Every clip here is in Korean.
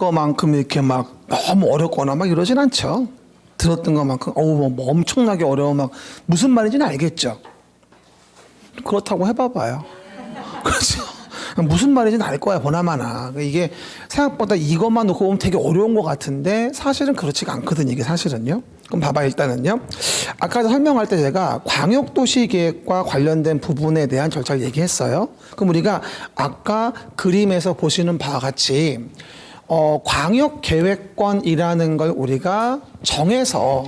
것만큼 이렇게 막 너무 어렵거나 막 이러진 않죠. 들었던 것만큼 뭐 엄청나게 어려워 막 무슨 말인지는 알겠죠. 그렇다고 해봐봐요. 그렇죠. 무슨 말인지는 알 거야 보나마나. 이게 생각보다 이것만 놓고 보면 되게 어려운 것 같은데 사실은 그렇지가 않거든요. 이게 사실은요. 그럼 봐봐 일단은요. 아까 설명할 때 제가 광역도시계획과 관련된 부분에 대한 절차를 얘기했어요. 그럼 우리가 아까 그림에서 보시는 바와 같이 광역계획권이라는 걸 우리가 정해서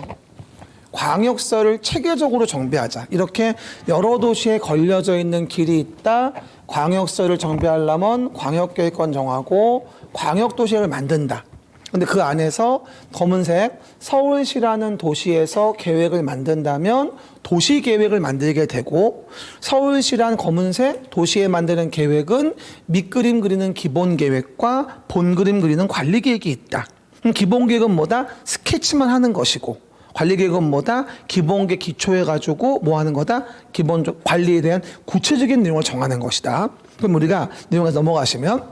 광역서를 체계적으로 정비하자. 이렇게 여러 도시에 걸려져 있는 길이 있다. 광역서를 정비하려면 광역계획권 정하고 광역도시를 만든다. 근데 그 안에서 검은색 서울시라는 도시에서 계획을 만든다면 도시계획을 만들게 되고, 서울시란 검은색 도시에 만드는 계획은 밑그림 그리는 기본계획과 본그림 그리는 관리계획이 있다. 기본계획은 뭐다? 스케치만 하는 것이고, 관리계획은 뭐다? 기본계 기초해가지고 뭐 하는 거다? 기본적 관리에 대한 구체적인 내용을 정하는 것이다. 그럼 우리가 내용에서 넘어가시면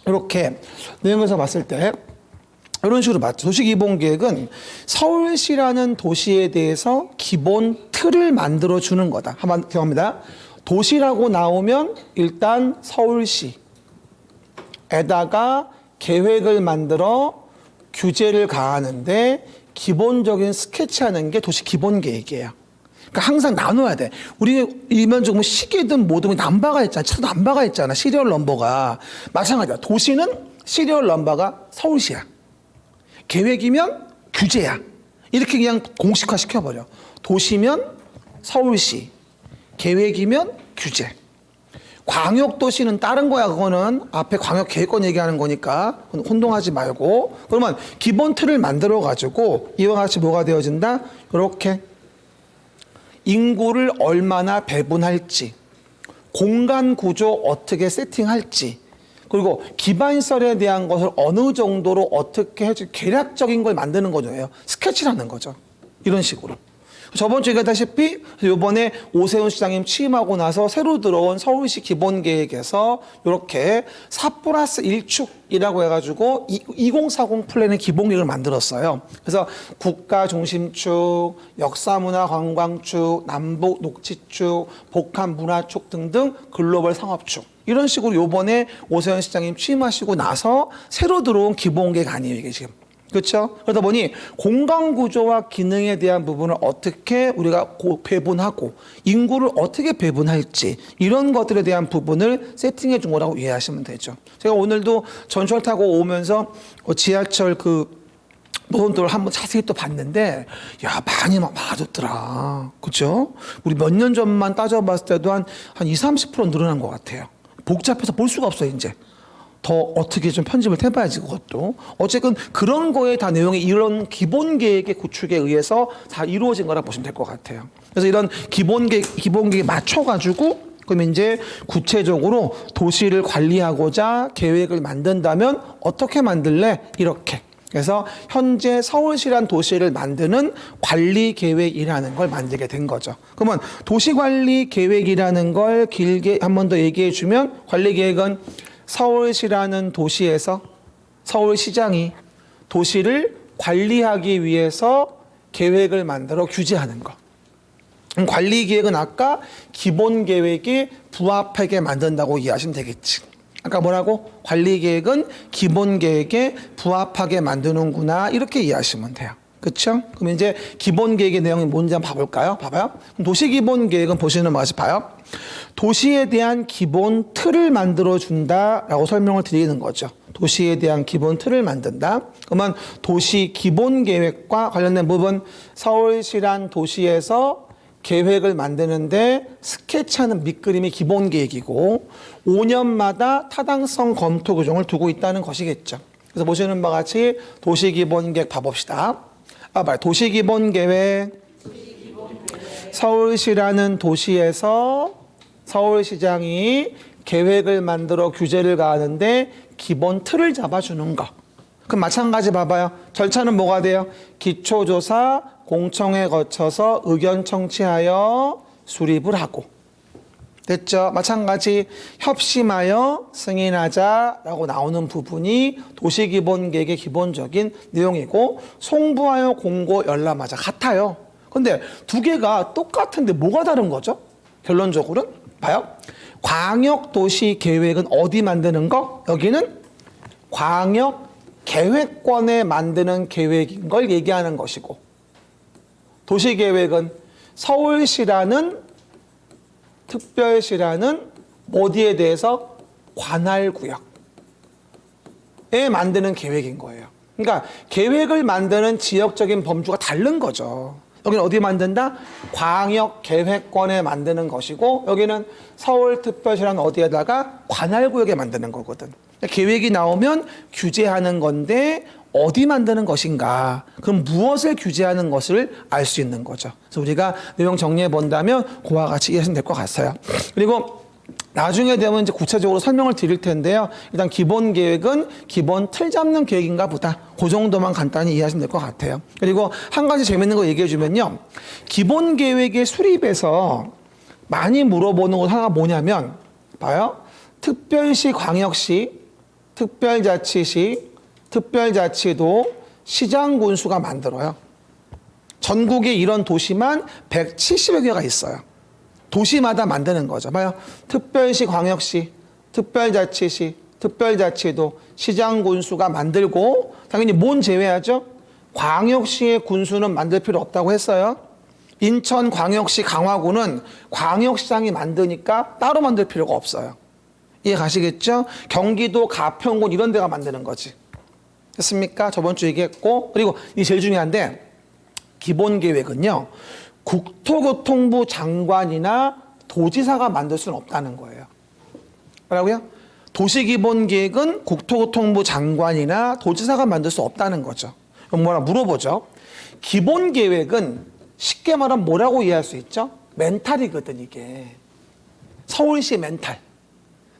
이렇게 내용에서 봤을 때 이런 식으로 봤죠. 도시기본계획은 서울시라는 도시에 대해서 기본 틀을 만들어 주는 거다. 한번 기억합니다. 도시라고 나오면 일단 서울시에다가 계획을 만들어 규제를 가하는데 기본적인 스케치하는 게 도시 기본계획이에요. 그러니까 항상 나눠야 돼. 우리 일반적으로 시계든 뭐든 넘버가 있잖아. 차도 넘버가 있잖아. 시리얼 넘버가. 마찬가지야. 도시는 시리얼 넘버가 서울시야. 계획이면 규제야. 이렇게 그냥 공식화 시켜버려. 도시면 서울시, 계획이면 규제. 광역도시는 다른 거야. 그거는 앞에 광역계획권 얘기하는 거니까 혼동하지 말고. 그러면 기본 틀을 만들어 가지고 이와 같이 뭐가 되어진다? 이렇게 인구를 얼마나 배분할지, 공간 구조 어떻게 세팅할지, 그리고 기반시설에 대한 것을 어느 정도로 어떻게 해줄 계략적인 걸 만드는 거죠. 스케치라는 거죠. 이런 식으로. 저번 주에 얘기했다시피 이번에 오세훈 시장님 취임하고 나서 새로 들어온 서울시 기본계획에서 이렇게 4+1축이라고 해가지고 2040 플랜의 기본계획을 만들었어요. 그래서 국가중심축, 역사문화관광축, 남북녹지축, 복합문화축 등등 글로벌 상업축, 이런 식으로 이번에 오세훈 시장님 취임하시고 나서 새로 들어온 기본계획 아니에요, 이게 지금. 그렇죠? 그러다 보니 공간 구조와 기능에 대한 부분을 어떻게 우리가 배분하고 인구를 어떻게 배분할지, 이런 것들에 대한 부분을 세팅해 준 거라고 이해하시면 되죠. 제가 오늘도 전철 타고 오면서 지하철 노선도를 한번 자세히 또 봤는데, 야, 많이 맞았더라. 그죠? 우리 몇 년 전만 따져봤을 때도 한 20, 30% 늘어난 것 같아요. 복잡해서 볼 수가 없어요, 이제. 더 어떻게 좀 편집을 해봐야지, 그것도. 어쨌든 그런 거에 다 내용이 이런 기본계획의 구축에 의해서 다 이루어진 거라 보시면 될 것 같아요. 그래서 이런 기본계획에 맞춰가지고, 그럼 이제 구체적으로 도시를 관리하고자 계획을 만든다면 어떻게 만들래? 이렇게. 그래서 현재 서울시란 도시를 만드는 관리계획이라는 걸 만들게 된 거죠. 그러면 도시관리계획이라는 걸 길게 한 번 더 얘기해 주면, 관리계획은 서울시라는 도시에서 서울시장이 도시를 관리하기 위해서 계획을 만들어 규제하는 것. 관리계획은 아까 기본계획에 부합하게 만든다고 이해하시면 되겠지. 아까 뭐라고? 관리계획은 기본계획에 부합하게 만드는구나, 이렇게 이해하시면 돼요. 그렇죠? 그럼 이제 기본계획의 내용이 뭔지 한번 봐볼까요? 봐봐요. 도시기본계획은 보시는 맛이 봐요. 도시에 대한 기본 틀을 만들어준다라고 설명을 드리는 거죠. 도시에 대한 기본 틀을 만든다. 그러면 도시 기본계획과 관련된 부분, 서울시란 도시에서 계획을 만드는데 스케치하는 밑그림이 기본계획이고 5년마다 타당성 검토 규정을 두고 있다는 것이겠죠. 그래서 보시는 바와 같이 도시기본계획 봐봅시다. 도시기본계획, 서울시라는 도시에서 서울시장이 계획을 만들어 규제를 가하는데 기본 틀을 잡아주는 거. 그럼 마찬가지 봐봐요. 절차는 뭐가 돼요? 기초조사, 공청회 거쳐서 의견 청취하여 수립을 하고, 됐죠? 마찬가지 협심하여 승인하자라고 나오는 부분이 도시기본계획의 기본적인 내용이고 송부하여 공고 열람하자 같아요. 근데 두 개가 똑같은데 뭐가 다른 거죠? 결론적으로는 봐요. 광역도시계획은 어디 만드는 거? 여기는 광역계획권에 만드는 계획인 걸 얘기하는 것이고 도시계획은 서울시라는 특별시라는 어디에 대해서 관할구역에 만드는 계획인 거예요. 그러니까 계획을 만드는 지역적인 범주가 다른 거죠. 여기는 어디 만든다? 광역계획권에 만드는 것이고 여기는 서울특별시라는 어디에다가 관할구역에 만드는 거거든. 계획이 나오면 규제하는 건데 어디 만드는 것인가? 그럼 무엇을 규제하는 것을 알 수 있는 거죠. 그래서 우리가 내용 정리해 본다면 그와 같이 이해하시면 될 것 같아요. 그리고 나중에 되면 이제 구체적으로 설명을 드릴 텐데요. 일단 기본 계획은 기본 틀 잡는 계획인가 보다. 그 정도만 간단히 이해하시면 될 것 같아요. 그리고 한 가지 재밌는 거 얘기해 주면요. 기본 계획의 수립에서 많이 물어보는 것 하나가 뭐냐면 봐요. 특별시, 광역시, 특별자치시, 특별자치도, 시장 군수가 만들어요. 전국에 이런 도시만 170여 개가 있어요. 도시마다 만드는 거죠. 봐요. 특별시, 광역시, 특별자치시, 특별자치도, 시장 군수가 만들고 당연히 뭔 제외하죠? 광역시의 군수는 만들 필요 없다고 했어요. 인천광역시 강화구는 광역시장이 만드니까 따로 만들 필요가 없어요. 이해 가시겠죠? 경기도 가평군 이런 데가 만드는 거지. 됐습니까? 저번 주 얘기했고 그리고 이 제일 중요한데 기본계획은요. 국토교통부 장관이나 도지사가 만들 수는 없다는 거예요. 뭐라고요? 도시기본계획은 국토교통부 장관이나 도지사가 만들 수 없다는 거죠. 그럼 뭐라 물어보죠. 기본계획은 쉽게 말하면 뭐라고 이해할 수 있죠? 멘탈이거든 이게. 서울시 멘탈,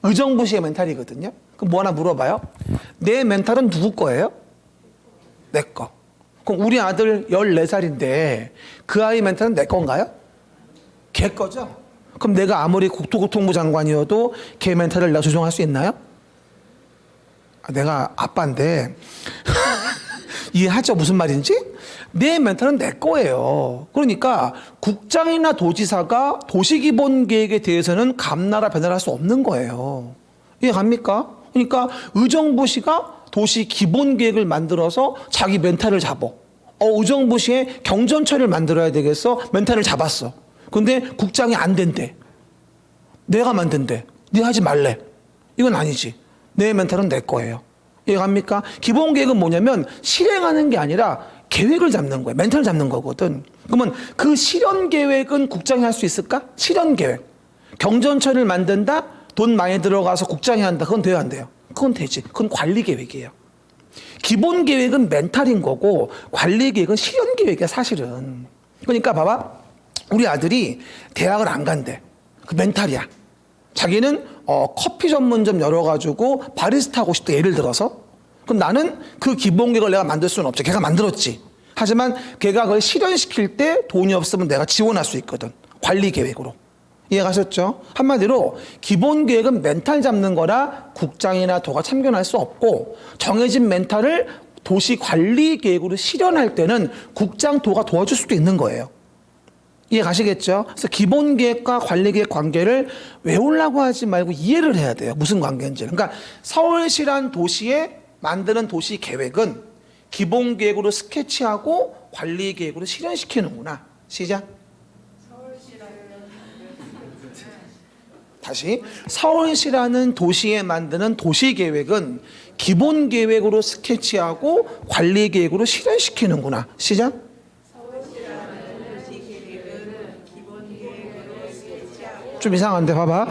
의정부시의 멘탈이거든요. 그럼 뭐 하나 물어봐요. 내 멘탈은 누구 거예요? 내 거. 그럼 우리 아들 14살인데 그 아이 멘탈은 내 건가요? 걔 거죠? 그럼 내가 아무리 국토교통부 장관이어도 걔 멘탈을 내가 조정할 수 있나요? 내가 아빠인데 이해하죠? 무슨 말인지? 내 멘탈은 내 거예요. 그러니까 국장이나 도지사가 도시기본계획에 대해서는 감나라 변화를 할 수 없는 거예요. 이해 갑니까? 그러니까 의정부시가 도시기본계획을 만들어서 자기 멘탈을 잡어. 의정부시에 경전철을 만들어야 되겠어. 멘탈을 잡았어. 근데 국장이 안 된대. 내가 만든대. 네 하지 말래. 이건 아니지. 내 멘탈은 내 거예요. 이해갑니까? 기본계획은 뭐냐면 실행하는 게 아니라 계획을 잡는 거예요. 멘탈을 잡는 거거든. 그러면 그 실현계획은 국장이 할 수 있을까? 실현계획. 경전철을 만든다? 돈 많이 들어가서 국장이 한다. 그건 돼요, 안 돼요? 그건 되지. 그건 관리계획이에요. 기본계획은 멘탈인 거고 관리계획은 실현계획이야 사실은. 그러니까 봐봐. 우리 아들이 대학을 안 간대. 그 멘탈이야. 자기는 커피 전문점 열어가지고 바리스타 하고 싶다 예를 들어서. 그럼 나는 그 기본계획을 내가 만들 수는 없죠. 걔가 만들었지. 하지만 걔가 그걸 실현시킬 때 돈이 없으면 내가 지원할 수 있거든. 관리계획으로. 이해가셨죠? 한마디로 기본계획은 멘탈 잡는 거라 국장이나 도가 참견할 수 없고 정해진 멘탈을 도시관리계획으로 실현할 때는 국장, 도가 도와줄 수도 있는 거예요. 이해 가시겠죠? 그래서 기본계획과 관리계획 관계를 외우려고 하지 말고 이해를 해야 돼요. 무슨 관계인지. 그러니까 서울시란 도시에 만드는 도시계획은 기본계획으로 스케치하고 관리계획으로 실현시키는구나. 시작. 다시. 서울시라는 도시에 만드는 도시계획은 기본계획으로 스케치하고 관리계획으로 실현시키는구나. 시작. 좀 이상한데 봐봐.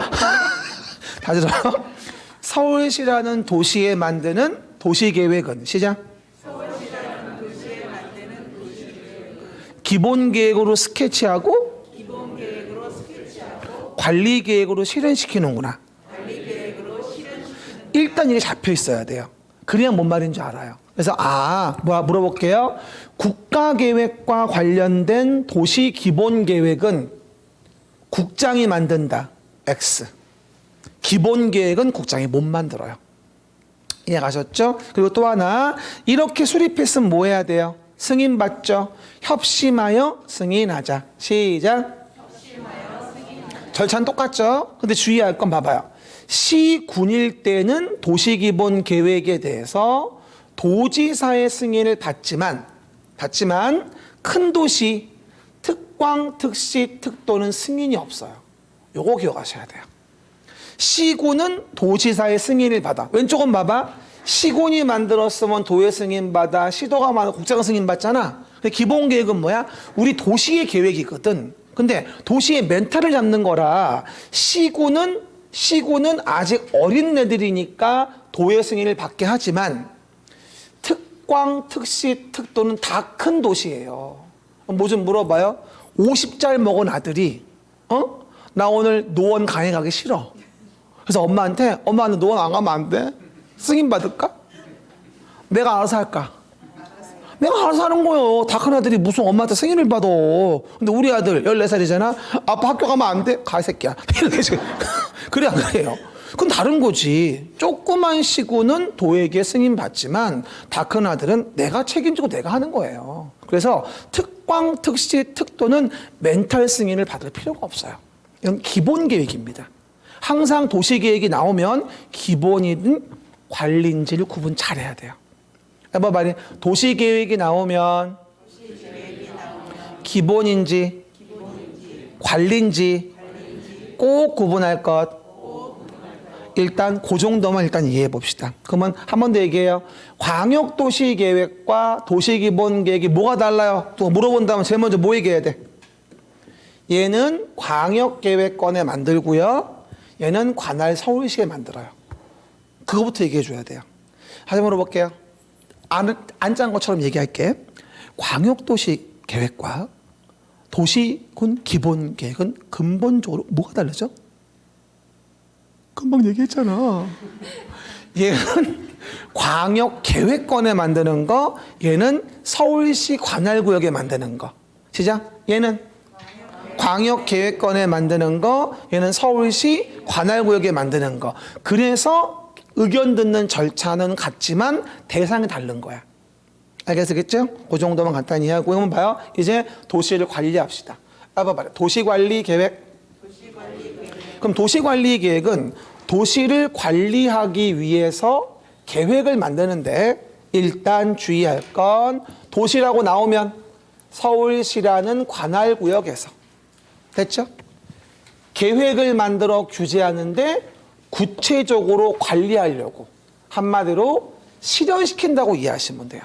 다 들어요? 서울시라는 도시에 만드는 도시계획은 시작. 기본계획으로 스케치하고 관리계획으로 실현시키는구나. 일단 이게 잡혀 있어야 돼요. 그래야 뭔 말인지 알아요. 그래서 물어볼게요. 국가계획과 관련된 도시기본계획은 국장이 만든다. X. 기본 계획은 국장이 못 만들어요. 이해가셨죠? 그리고 또 하나, 이렇게 수립했으면 뭐 해야 돼요? 승인받죠? 협심하여 승인하자. 시작. 절차는 똑같죠? 근데 주의할 건 봐봐요. 시군일 때는 도시기본계획에 대해서 도지사의 승인을 받지만 큰 도시, 특광, 특시, 특도는 승인이 없어요. 요거 기억하셔야 돼요. 시군은 도지사의 승인을 받아. 왼쪽은 봐봐. 시군이 만들었으면 도의 승인 받아. 시도가 많아 국장 승인 받잖아. 근데 기본 계획은 뭐야? 우리 도시의 계획이거든. 근데 도시의 멘탈을 잡는 거라 시군은 아직 어린 애들이니까 도의 승인을 받게 하지만 특광, 특시, 특도는 다 큰 도시예요. 뭐 좀 물어봐요. 50살 먹은 아들이 나 오늘 노원 강의 가기 싫어. 그래서 엄마한테 엄마 나 노원 안 가면 안 돼? 승인 받을까? 내가 알아서 할까? 내가 알아서 하는 거예요. 다 큰 아들이 무슨 엄마한테 승인을 받아. 근데 우리 아들 14살이잖아. 아빠 학교 가면 안 돼? 가 이 새끼야. 이렇게 지금 그래 안 그래요? 그건 다른 거지. 조그만 시군은 도에게 승인 받지만 다 큰 아들은 내가 책임지고 내가 하는 거예요. 그래서 특광, 특시, 특도는 멘탈 승인을 받을 필요가 없어요. 이건 기본 계획입니다. 항상 도시 계획이 나오면 기본이든 관리인지를 구분 잘해야 돼요. 해봐 말이 도시 계획이 나오면 기본인지 관리인지 꼭 구분할 것. 일단 그 정도만 일단 이해해 봅시다. 그러면 한 번 더 얘기해요. 광역도시계획과 도시기본계획이 뭐가 달라요? 또 물어본다면 제일 먼저 뭐 얘기해야 돼? 얘는 광역계획권에 만들고요. 얘는 관할 서울시에 만들어요. 그거부터 얘기해 줘야 돼요. 다시 물어볼게요. 안 짠 것처럼 얘기할게. 광역도시 계획과 도시군 기본계획은 근본적으로 뭐가 다르죠? 금방 얘기했잖아. 얘는 광역계획권에 만드는 거, 얘는 서울시 관할구역에 만드는 거. 시작. 얘는 광역계획권에 만드는 거, 얘는 서울시 관할구역에 만드는 거. 그래서 의견 듣는 절차는 같지만 대상이 다른 거야. 알겠겠죠? 그 정도만 간단히 하고 한번 봐요. 이제 도시를 관리합시다. 봐봐요. 도시관리계획. 그럼 도시관리계획은 도시를 관리하기 위해서 계획을 만드는데 일단 주의할 건 도시라고 나오면 서울시라는 관할구역에서 됐죠? 계획을 만들어 규제하는데 구체적으로 관리하려고 한마디로 실현시킨다고 이해하시면 돼요.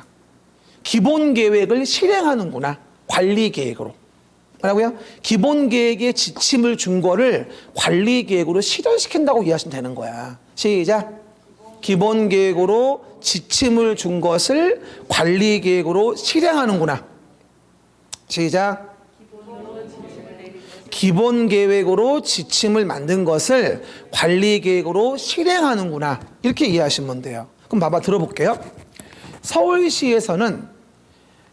기본 계획을 실행하는구나. 관리 계획으로. 뭐라고요? 기본 계획에 지침을 준 거를 관리 계획으로 실현시킨다고 이해하시면 되는 거야. 시작. 기본 계획으로 지침을 준 것을 관리 계획으로 실행하는구나. 시작. 기본 계획으로 지침을 만든 것을 관리 계획으로 실행하는구나. 이렇게 이해하시면 돼요. 그럼 봐봐 들어볼게요. 서울시에서는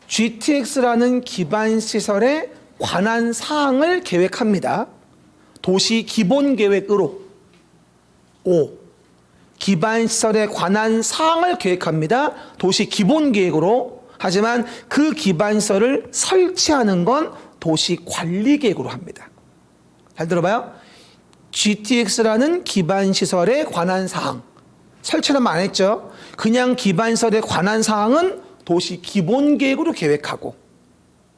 GTX라는 기반 시설에 관한 사항을 계획합니다. 도시 기본 계획으로. 5. 기반 시설에 관한 사항을 계획합니다. 도시 기본 계획으로. 하지만 그 기반 시설을 설치하는 건 도시 관리 계획으로 합니다. 잘 들어봐요. GTX라는 기반 시설에 관한 사항. 설치는 안 했죠. 그냥 기반 시설에 관한 사항은 도시 기본 계획으로 계획하고.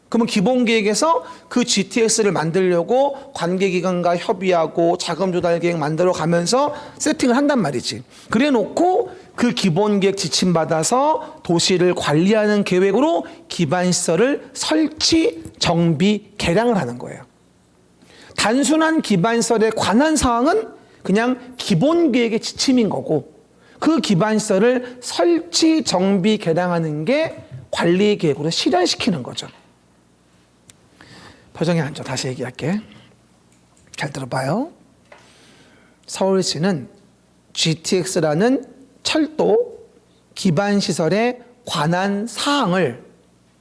그러면 기본 계획에서 그 GTX를 만들려고 관계기관과 협의하고 자금 조달 계획 만들어 가면서 세팅을 한단 말이지. 그래 놓고 그 기본 계획 지침 받아서 도시를 관리하는 계획으로 기반 시설을 설치, 정비, 개량을 하는 거예요. 단순한 기반 시설에 관한 사항은 그냥 기본 계획의 지침인 거고 그 기반 시설을 설치, 정비, 개량하는 게 관리 계획으로 실현시키는 거죠. 표정이 안 좋아. 다시 얘기할게. 잘 들어봐요. 서울시는 GTX라는 철도 기반 시설에 관한 사항을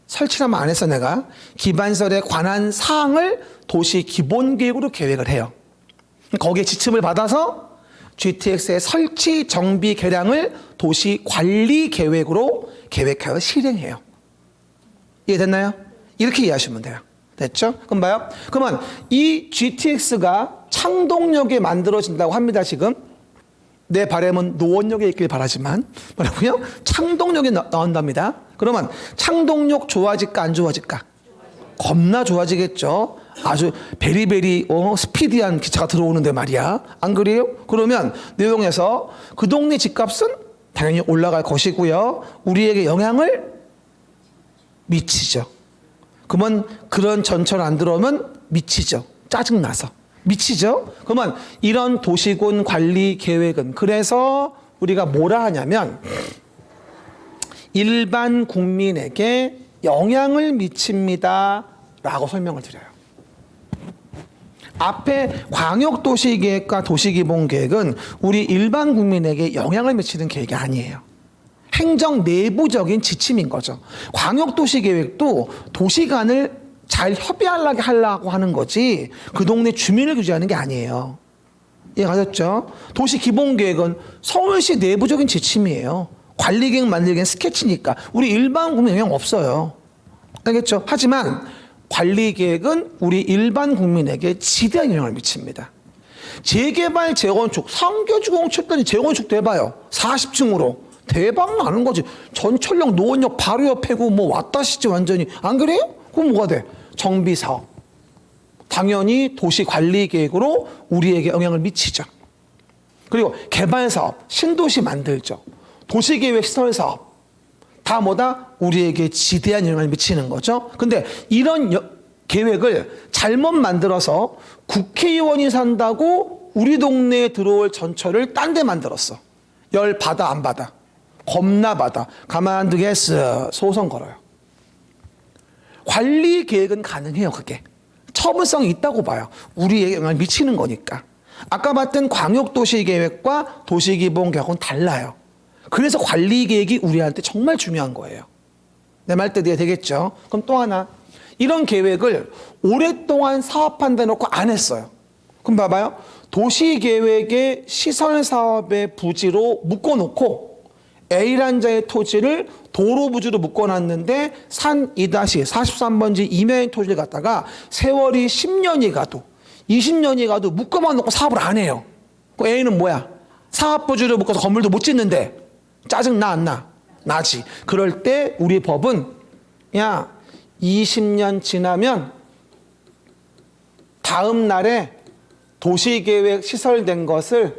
설치라면 안 했어 내가. 기반 시설에 관한 사항을 도시 기본 계획으로 계획을 해요. 거기에 지침을 받아서 GTX의 설치, 정비, 개량을 도시 관리 계획으로 계획하여 실행해요. 이해됐나요? 이렇게 이해하시면 돼요. 됐죠? 그럼 봐요. 그러면 이 GTX가 창동역에 만들어진다고 합니다. 지금 내 바람은 노원역에 있길 바라지만 뭐라고요? 창동역에 나온답니다. 그러면 창동역 좋아질까 안 좋아질까? 겁나 좋아지겠죠. 아주 베리베리 스피디한 기차가 들어오는데 말이야. 안 그래요? 그러면 내용에서 그 동네 집값은 당연히 올라갈 것이고요. 우리에게 영향을 미치죠. 그러면 그런 전철 안 들어오면 미치죠. 짜증나서. 미치죠. 그러면 이런 도시군 관리 계획은 그래서 우리가 뭐라 하냐면 일반 국민에게 영향을 미칩니다 라고 설명을 드려요. 앞에 광역도시계획과 도시기본계획은 우리 일반 국민에게 영향을 미치는 계획이 아니에요. 행정 내부적인 지침인 거죠. 광역도시계획도 도시 간을 잘 협의하려고 하는 거지 그 동네 주민을 규제하는 게 아니에요. 이해가셨죠? 도시기본계획은 서울시 내부적인 지침이에요. 관리계획 만들기엔 스케치니까 우리 일반 국민 영향 없어요. 알겠죠? 하지만 관리계획은 우리 일반 국민에게 지대한 영향을 미칩니다. 재개발, 재건축, 상교주공 쳤더니 재건축 돼봐요. 40층으로. 대박 나는 거지. 전철역, 노원역 바로 옆에고 뭐 왔다시지 완전히. 안 그래요? 그럼 뭐가 돼? 정비사업. 당연히 도시관리계획으로 우리에게 영향을 미치죠. 그리고 개발사업, 신도시 만들죠. 도시계획 시설사업. 다 뭐다? 우리에게 지대한 영향을 미치는 거죠. 근데 이런 계획을 잘못 만들어서 국회의원이 산다고 우리 동네에 들어올 전철을 딴 데 만들었어. 열 받아 안 받아? 겁나 받아. 가만두겠어. 소송 걸어요. 관리 계획은 가능해요. 그게. 처분성이 있다고 봐요. 우리에게 영향을 미치는 거니까. 아까 봤던 광역도시계획과 도시기본계획은 달라요. 그래서 관리계획이 우리한테 정말 중요한 거예요. 내 말 뜻이 되겠죠? 그럼 또 하나. 이런 계획을 오랫동안 사업한다 놓고 안 했어요. 그럼 봐봐요. 도시계획의 시설사업의 부지로 묶어놓고 A란자의 토지를 도로부지로 묶어놨는데 산 2-43번지 임야인 토지를 갖다가 세월이 10년이 가도 20년이 가도 묶어만 놓고 사업을 안 해요. 그 A는 뭐야? 사업부지로 묶어서 건물도 못 짓는데 짜증 나 안 나? 나지. 그럴 때 우리 법은 야 20년 지나면 다음 날에 도시계획 시설된 것을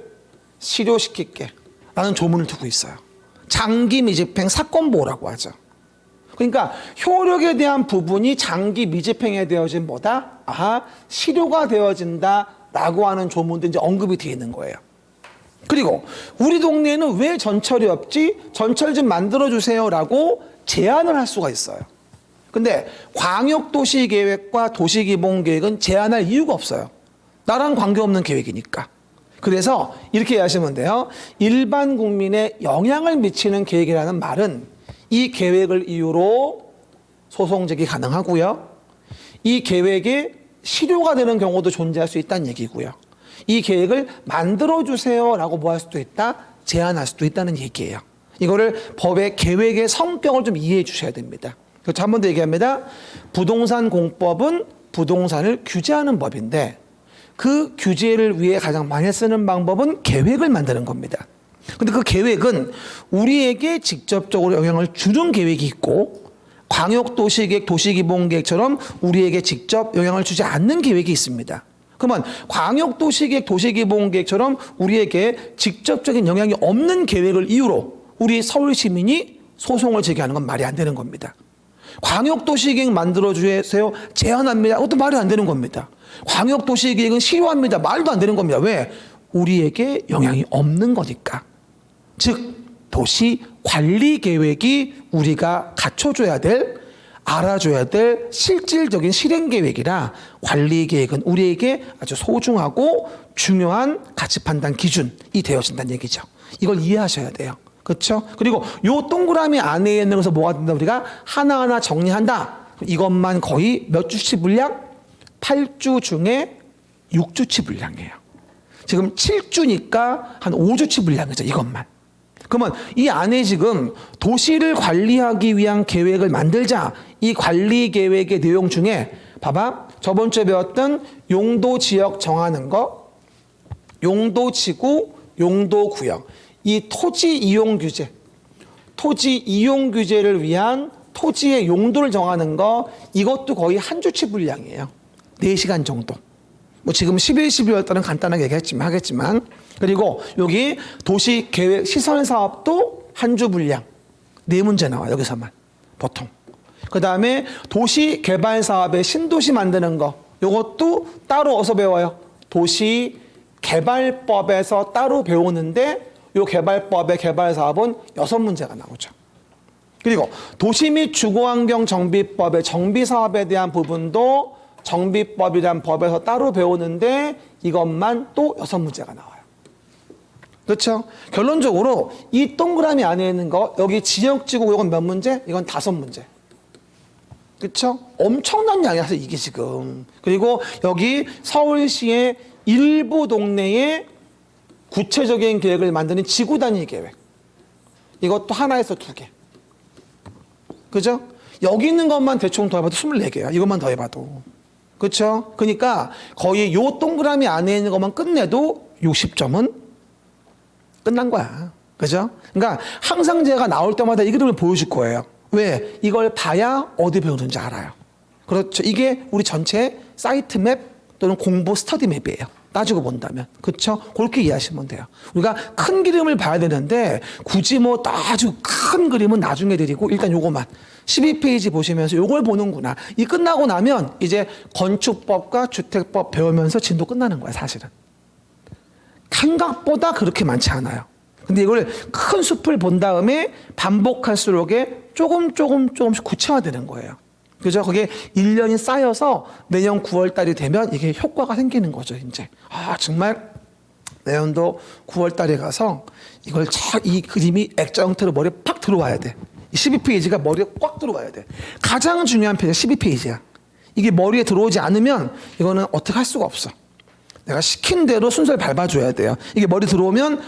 실효시킬게 라는 조문을 두고 있어요. 장기 미집행 사건보호라고 하죠. 그러니까 효력에 대한 부분이 장기 미집행에 되어진 뭐다? 실효가 되어진다라고 하는 조문도 이제 언급이 되어 있는 거예요. 그리고 우리 동네에는 왜 전철이 없지? 전철 좀 만들어주세요라고 제안을 할 수가 있어요. 근데 광역도시계획과 도시기본계획은 제안할 이유가 없어요. 나랑 관계없는 계획이니까. 그래서 이렇게 이해하시면 돼요. 일반 국민에 영향을 미치는 계획이라는 말은 이 계획을 이유로 소송 제기 가능하고요. 이 계획에 실효가 되는 경우도 존재할 수 있다는 얘기고요. 이 계획을 만들어주세요라고 뭐 할 수도 있다? 제안할 수도 있다는 얘기예요. 이거를 법의 계획의 성격을 좀 이해해 주셔야 됩니다. 그래서 한 번 더 얘기합니다. 부동산 공법은 부동산을 규제하는 법인데 그 규제를 위해 가장 많이 쓰는 방법은 계획을 만드는 겁니다. 근데 그 계획은 우리에게 직접적으로 영향을 주는 계획이 있고 광역도시계획, 도시기본계획처럼 우리에게 직접 영향을 주지 않는 계획이 있습니다. 그러면 광역도시계획, 도시기본계획처럼 우리에게 직접적인 영향이 없는 계획을 이유로 우리 서울 시민이 소송을 제기하는 건 말이 안 되는 겁니다. 광역도시계획 만들어주세요. 제안합니다. 그것도 말이 안 되는 겁니다. 광역도시계획은 실효합니다. 말도 안 되는 겁니다. 왜? 우리에게 영향이 없는 거니까. 즉 도시관리계획이 우리가 갖춰줘야 될, 알아줘야 될 실질적인 실행계획이라 관리계획은 우리에게 아주 소중하고 중요한 가치판단 기준이 되어진다는 얘기죠. 이걸 이해하셔야 돼요. 그렇죠? 그리고 요 동그라미 안에 있는 것을 뭐가 된다? 우리가 하나하나 정리한다. 이것만 거의 몇 주치 분량? 8주 중에 6주치 분량이에요. 지금 7주니까 한 5주치 분량이죠. 이것만. 그러면 이 안에 지금 도시를 관리하기 위한 계획을 만들자. 이 관리 계획의 내용 중에 봐봐. 저번 주에 배웠던 용도 지역 정하는 거, 용도 지구, 용도 구역. 이 토지 이용 규제. 토지 이용 규제를 위한 토지의 용도를 정하는 거, 이것도 거의 한 주치 분량이에요. 4시간 정도. 뭐 지금 11, 12월 달은 간단하게 하겠지만 그리고 여기 도시계획 시설 사업도 한 주 분량 4문제 나와요. 여기서만 보통. 그 다음에 도시개발 사업의 신도시 만드는 거, 이것도 따로 어디서 배워요? 도시개발법에서 따로 배우는데 이 개발법의 개발 사업은 6문제가 나오죠. 그리고 도시 및 주거환경 정비법의 정비 사업에 대한 부분도 정비법이란 법에서 따로 배우는데 이것만 또 6문제가 나와요. 그렇죠? 결론적으로 이 동그라미 안에 있는 거, 여기 지역지구 이건 몇 문제? 이건 5문제. 그렇죠? 엄청난 양이야 이게 지금. 그리고 여기 서울시의 일부 동네에 구체적인 계획을 만드는 지구 단위 계획. 이것도 하나에서 2개. 그죠? 여기 있는 것만 대충 더해봐도 24개야. 이것만 더해봐도. 그렇죠? 그러니까 거의 요 동그라미 안에 있는 것만 끝내도 60점은 끝난 거야. 그죠? 그러니까 항상 제가 나올 때마다 이 그림을 보여줄 거예요. 왜? 이걸 봐야 어디 배우는지 알아요. 그렇죠? 이게 우리 전체 사이트 맵 또는 공부 스터디 맵이에요. 따지고 본다면. 그렇죠? 그렇게 이해하시면 돼요. 우리가 큰 그림을 봐야 되는데 굳이 뭐 아주 큰 그림은 나중에 드리고 일단 요거만 12페이지 보시면서 요걸 보는구나. 이 끝나고 나면 이제 건축법과 주택법 배우면서 진도 끝나는 거야 사실은. 생각보다 그렇게 많지 않아요. 근데 이걸 큰 숲을 본 다음에 반복할수록에 조금씩 구체화되는 거예요. 그죠? 그게 1년이 쌓여서 내년 9월 달이 되면 이게 효과가 생기는 거죠, 이제. 아, 정말 내년도 9월 달에 가서 이걸 이 그림이 액자 형태로 머리에 팍 들어와야 돼. 12페이지가 머리에 꽉 들어와야 돼. 가장 중요한 페이지가 12페이지야. 이게 머리에 들어오지 않으면 이거는 어떻게 할 수가 없어. 내가 시킨 대로 순서를 밟아줘야 돼요. 이게 머리 들어오면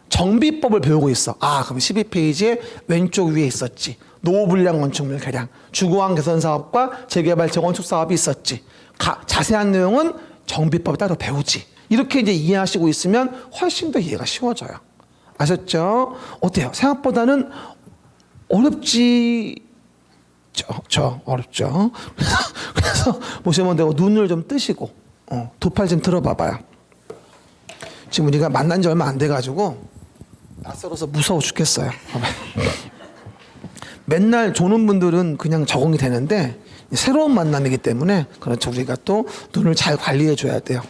정비법을 배우고 있어. 그럼 12페이지에 왼쪽 위에 있었지. 노후불량 건축물 개량, 주거환 개선 사업과 재개발 재건축 사업이 있었지. 자세한 내용은 정비법을 따로 배우지. 이렇게 이제 이해하시고 있으면 훨씬 더 이해가 쉬워져요. 아셨죠? 어때요? 생각보다는 어렵지. 어렵죠. 그래서 보시면 되고 눈을 좀 뜨시고 두 팔 좀 들어봐봐요. 지금 우리가 만난 지 얼마 안 돼가지고 낯설어서 무서워 죽겠어요. 맨날 조는 분들은 그냥 적응이 되는데 새로운 만남이기 때문에 그렇죠. 우리가 또 눈을 잘 관리해 줘야 돼요.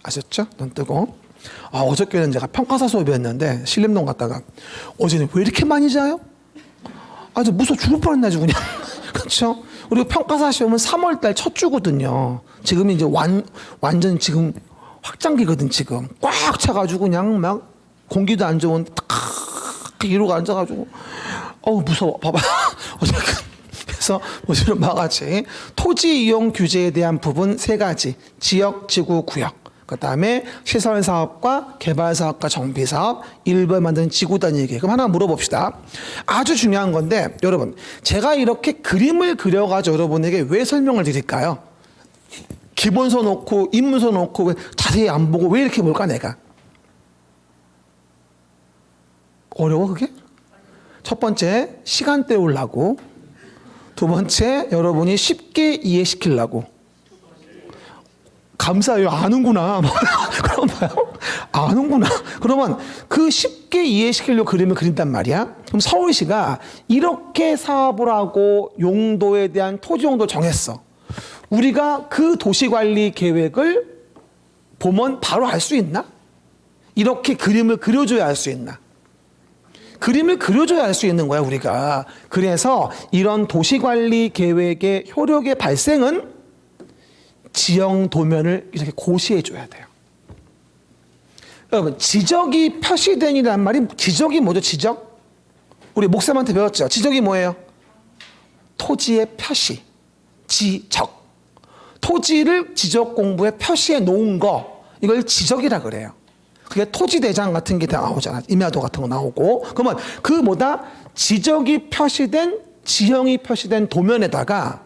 아셨죠? 눈 뜨고. 어저께는 제가 평가사 수업이었는데 신림동 갔다가 어제는 왜 이렇게 많이 자요? 아주 무서워 죽을 뻔했나 아주 그냥. 그렇죠? 우리 평가사 시험은 3월달 첫 주거든요. 지금 이제 완전 지금 확장기거든 지금. 꽉 차가지고 그냥 막 공기도 안 좋은 이러고 앉아가지고 무서워. 봐봐. 그래서 보시는 바와 같이 토지 이용 규제에 대한 부분 3가지. 지역, 지구, 구역. 그 다음에 시설 사업과 개발 사업과 정비 사업, 일부에 만드는 지구 단위 계획. 그럼 하나 물어봅시다. 아주 중요한 건데 여러분 제가 이렇게 그림을 그려가지고 여러분에게 왜 설명을 드릴까요? 기본서 놓고 입문서 놓고 왜 자세히 안 보고 왜 이렇게 볼까 내가? 어려워 그게? 첫 번째 시간 때우려고, 두 번째 여러분이 쉽게 이해시키려고. 감사해요. 아는구나. 그럼 봐요. 아는구나. 그러면 그 쉽게 이해시키려고 그림을 그린단 말이야. 그럼 서울시가 이렇게 사업을 하고 용도에 대한 토지 용도 정했어. 우리가 그 도시관리 계획을 보면 바로 알 수 있나? 이렇게 그림을 그려줘야 알 수 있나? 그림을 그려줘야 알 수 있는 거야 우리가. 그래서 이런 도시관리 계획의 효력의 발생은 지형 도면을 이렇게 고시해 줘야 돼요. 여러분 지적이 표시된이란 말이, 지적이 뭐죠? 지적? 우리 목사님한테 배웠죠? 지적이 뭐예요? 토지의 표시, 지적. 토지를 지적 공부에 표시해 놓은 거, 이걸 지적이라 그래요. 그게 토지대장 같은 게 다 나오잖아. 임야도 같은 거 나오고. 그러면 그 뭐다? 지적이 표시된, 지형이 표시된 도면에다가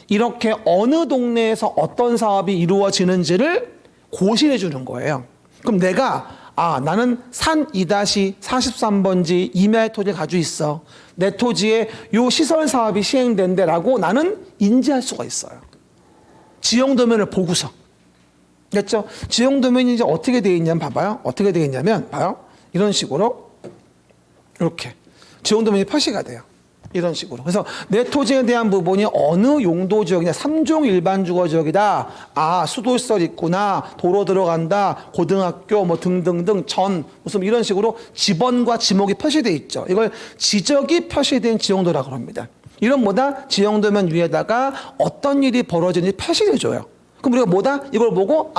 이렇게 어느 동네에서 어떤 사업이 이루어지는지를 고시해 주는 거예요. 그럼 내가 나는 산 2-43번지 임야의 토지를 가지고 있어. 내 토지에 요 시설 사업이 시행된대라고 나는 인지할 수가 있어요. 지형 도면을 보고서. 됐죠? 지형 도면이 이제 어떻게 되어 있냐면 봐봐요. 어떻게 되어 있냐면 봐요. 이런 식으로 이렇게 지형 도면이 표시가 돼요. 이런 식으로. 그래서 내 토지에 대한 부분이 어느 용도 지역이냐. 3종 일반 주거 지역이다. 수도시설 있구나. 도로 들어간다. 고등학교 뭐 등등등 전 무슨 이런 식으로 지번과 지목이 표시되어 있죠. 이걸 지적이 표시된 지형도라고 합니다. 이런 뭐다? 지형도면 위에다가 어떤 일이 벌어지는지 표시를 줘요. 그럼 우리가 뭐다? 이걸 보고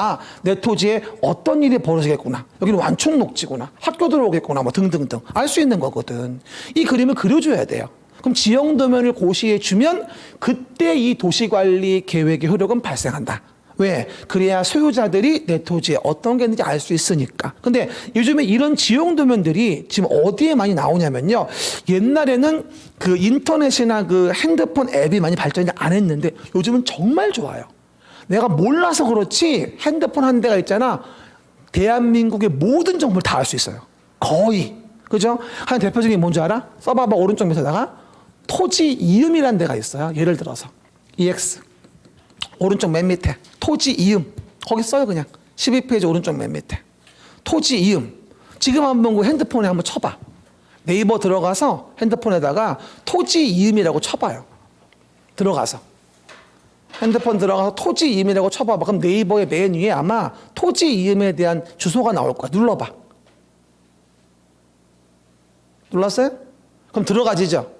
내 토지에 어떤 일이 벌어지겠구나. 여기는 완충 녹지구나. 학교 들어오겠구나. 뭐 등등등 알 수 있는 거거든. 이 그림을 그려줘야 돼요. 그럼 지형 도면을 고시해 주면 그때 이 도시관리 계획의 효력은 발생한다. 왜? 그래야 소유자들이 내 토지에 어떤 게 있는지 알 수 있으니까. 근데 요즘에 이런 지형 도면들이 지금 어디에 많이 나오냐면요. 옛날에는 그 인터넷이나 그 핸드폰 앱이 많이 발전이 안 했는데 요즘은 정말 좋아요. 내가 몰라서 그렇지 핸드폰 한 대가 있잖아. 대한민국의 모든 정보를 다 알 수 있어요. 거의. 그죠? 한 대표적인 게 뭔지 알아? 써봐봐. 오른쪽 밑에다가 토지 이음이라는 데가 있어요. 예를 들어서 EX 오른쪽 맨 밑에 토지 이음 거기 써요. 그냥 12페이지 오른쪽 맨 밑에 토지 이음. 지금 한번 그 핸드폰에 한번 쳐봐. 네이버 들어가서 핸드폰에다가 토지 이음이라고 쳐봐요. 들어가서 핸드폰 들어가서 토지 이음이라고 쳐봐봐. 그럼 네이버의 맨 위에 아마 토지 이음에 대한 주소가 나올 거야. 눌러봐. 눌렀어요? 그럼 들어가지죠.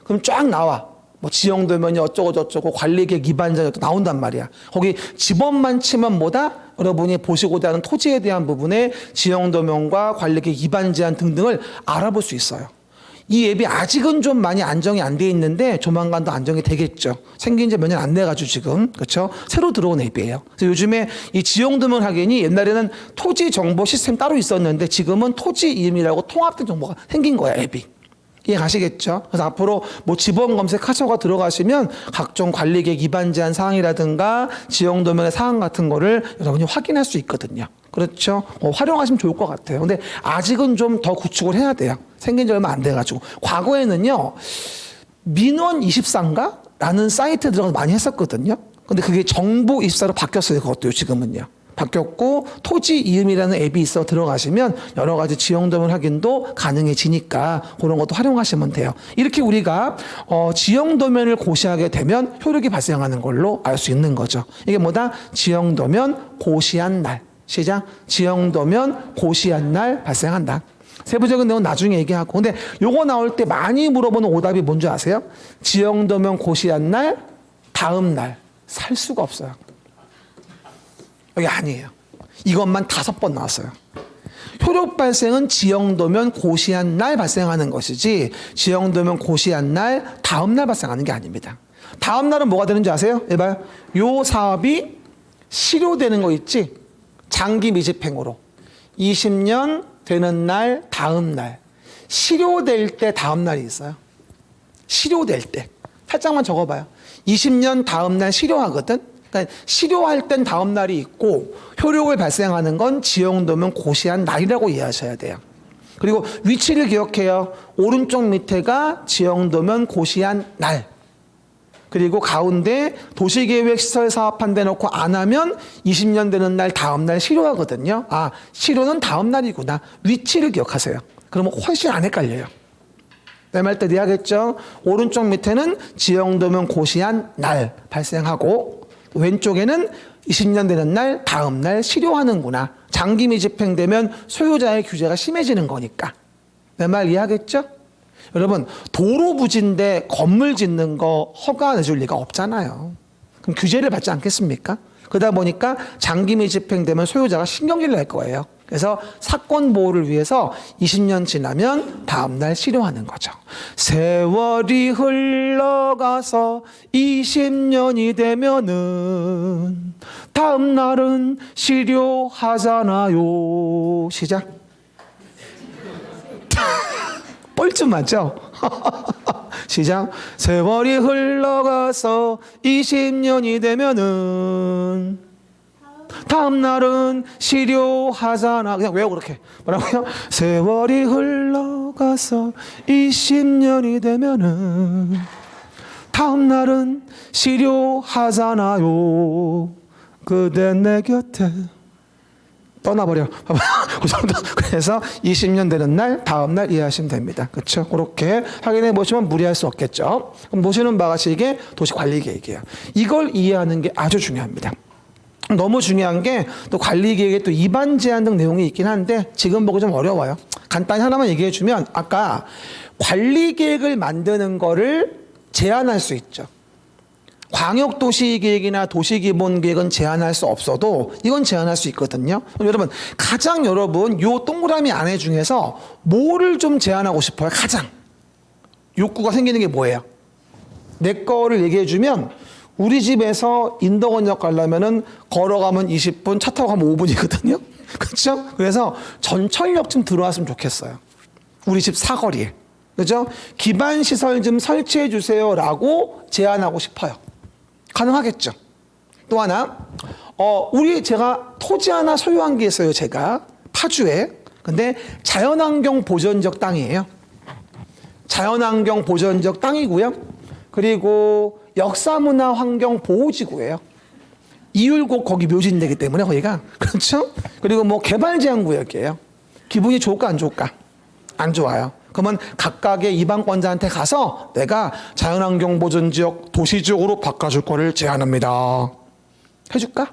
그럼 쫙 나와. 뭐 지형 도면이 어쩌고 저쩌고 관리계획 위반자 나온단 말이야. 거기 지번만 치면 뭐다? 여러분이 보시고자 하는 토지에 대한 부분에 지형 도면과 관리계획 위반 제한 등등을 알아볼 수 있어요. 이 앱이 아직은 좀 많이 안정이 안 돼 있는데 조만간 더 안정이 되겠죠. 생긴 지 몇 년 안 돼가지고 지금 그렇죠. 새로 들어온 앱이에요. 그래서 요즘에 이 지형 도면 확인이 옛날에는 토지 정보 시스템 따로 있었는데 지금은 토지 이음이라고 통합된 정보가 생긴 거야 앱이. 이해 가시겠죠? 그래서 앞으로 뭐 지번 검색하셔가 들어가시면 각종 관리계획 위반 제한 사항이라든가 지형 도면의 사항 같은 거를 여러분이 확인할 수 있거든요. 그렇죠? 활용하시면 좋을 것 같아요. 근데 아직은 좀 더 구축을 해야 돼요. 생긴 지 얼마 안 돼가지고. 과거에는요, 민원24인가? 라는 사이트에 들어가서 많이 했었거든요. 근데 그게 정보24로 바뀌었어요. 그것도요, 지금은요. 바뀌었고 토지 이음이라는 앱이 있어 들어가시면 여러 가지 지형 도면 확인도 가능해지니까 그런 것도 활용하시면 돼요. 이렇게 우리가 지형 도면을 고시하게 되면 효력이 발생하는 걸로 알 수 있는 거죠. 이게 뭐다? 지형 도면 고시한 날. 시작. 지형 도면 고시한 날 발생한다. 세부적인 내용은 나중에 얘기하고. 근데 요거 나올 때 많이 물어보는 오답이 뭔지 아세요? 지형 도면 고시한 날, 다음 날 살 수가 없어요. 여기 아니에요. 이것만 5번 나왔어요. 효력 발생은 지형도면 고시한 날 발생하는 것이지 지형도면 고시한 날 다음 날 발생하는 게 아닙니다. 다음 날은 뭐가 되는지 아세요? 해봐요. 요 사업이 실효되는 거 있지? 장기 미집행으로 20년 되는 날 다음 날 실효될 때 다음 날이 있어요. 실효될 때 살짝만 적어봐요. 20년 다음 날 실효하거든. 그러니까 실효할 땐 다음 날이 있고 효력을 발생하는 건 지형도면 고시한 날이라고 이해하셔야 돼요. 그리고 위치를 기억해요. 오른쪽 밑에가 지형도면 고시한 날. 그리고 가운데 도시계획 시설 사업한 데 놓고 안 하면 20년 되는 날 다음 날 실효하거든요. 실효는 다음 날이구나. 위치를 기억하세요. 그러면 훨씬 안 헷갈려요. 내 말 때 이해하겠죠? 오른쪽 밑에는 지형도면 고시한 날 발생하고 왼쪽에는 20년 되는 날 다음 날 실효하는구나. 장기 미집행되면 소유자의 규제가 심해지는 거니까. 내 말 이해하겠죠? 여러분 도로 부지인데 건물 짓는 거 허가 내줄 리가 없잖아요. 그럼 규제를 받지 않겠습니까? 그러다 보니까 장기 미집행되면 소유자가 신경질을 낼 거예요. 그래서 사건 보호를 위해서 20년 지나면 다음 날 실효하는 거죠. 세월이 흘러가서 20년이 되면은 다음 날은 실효하잖아요. 시작. 뻘쭘 맞죠? 시작. 세월이 흘러가서 20년이 되면은 다음 날은 실효하잖아. 그냥 외워 그렇게. 뭐라고요? 세월이 흘러가서 20년이 되면은 다음 날은 실효하잖아요. 그대 내 곁에 떠나버려. 그 정도. 그래서 20년 되는 날, 다음 날 이해하시면 됩니다. 그렇죠? 그렇게 확인해 보시면 무리할 수 없겠죠. 그럼 보시는 바가 이게 도시관리계획이에요. 이걸 이해하는 게 아주 중요합니다. 너무 중요한 게 또 관리계획에 또 입안 제한 등 내용이 있긴 한데 지금 보기 좀 어려워요. 간단히 하나만 얘기해 주면 아까 관리계획을 만드는 거를 제한할 수 있죠. 광역도시계획이나 도시기본계획은 제한할 수 없어도 이건 제한할 수 있거든요. 여러분 가장 여러분 요 동그라미 안에 중에서 뭐를 좀 제한하고 싶어요? 가장 욕구가 생기는 게 뭐예요? 내 거를 얘기해 주면 우리 집에서 인덕원역 가려면은 걸어가면 20분, 차 타고 가면 5분이거든요. 그렇죠? 그래서 전철역 좀 들어왔으면 좋겠어요. 우리 집 사거리에. 그죠? 기반 시설 좀 설치해 주세요라고 제안하고 싶어요. 가능하겠죠. 또 하나, 제가 토지 하나 소유한 게 있어요. 제가 파주에. 근데 자연환경 보전적 땅이에요. 자연환경 보전적 땅이고요. 그리고 역사문화환경보호지구예요. 이율곡 거기 묘지되기 때문에 거기가. 그렇죠? 그리고 뭐 개발제한구역이에요. 기분이 좋을까 안 좋을까? 안 좋아요. 그러면 각각의 이방권자한테 가서 내가 자연환경보전지역 도시지역으로 바꿔줄 거를 제안합니다. 해줄까?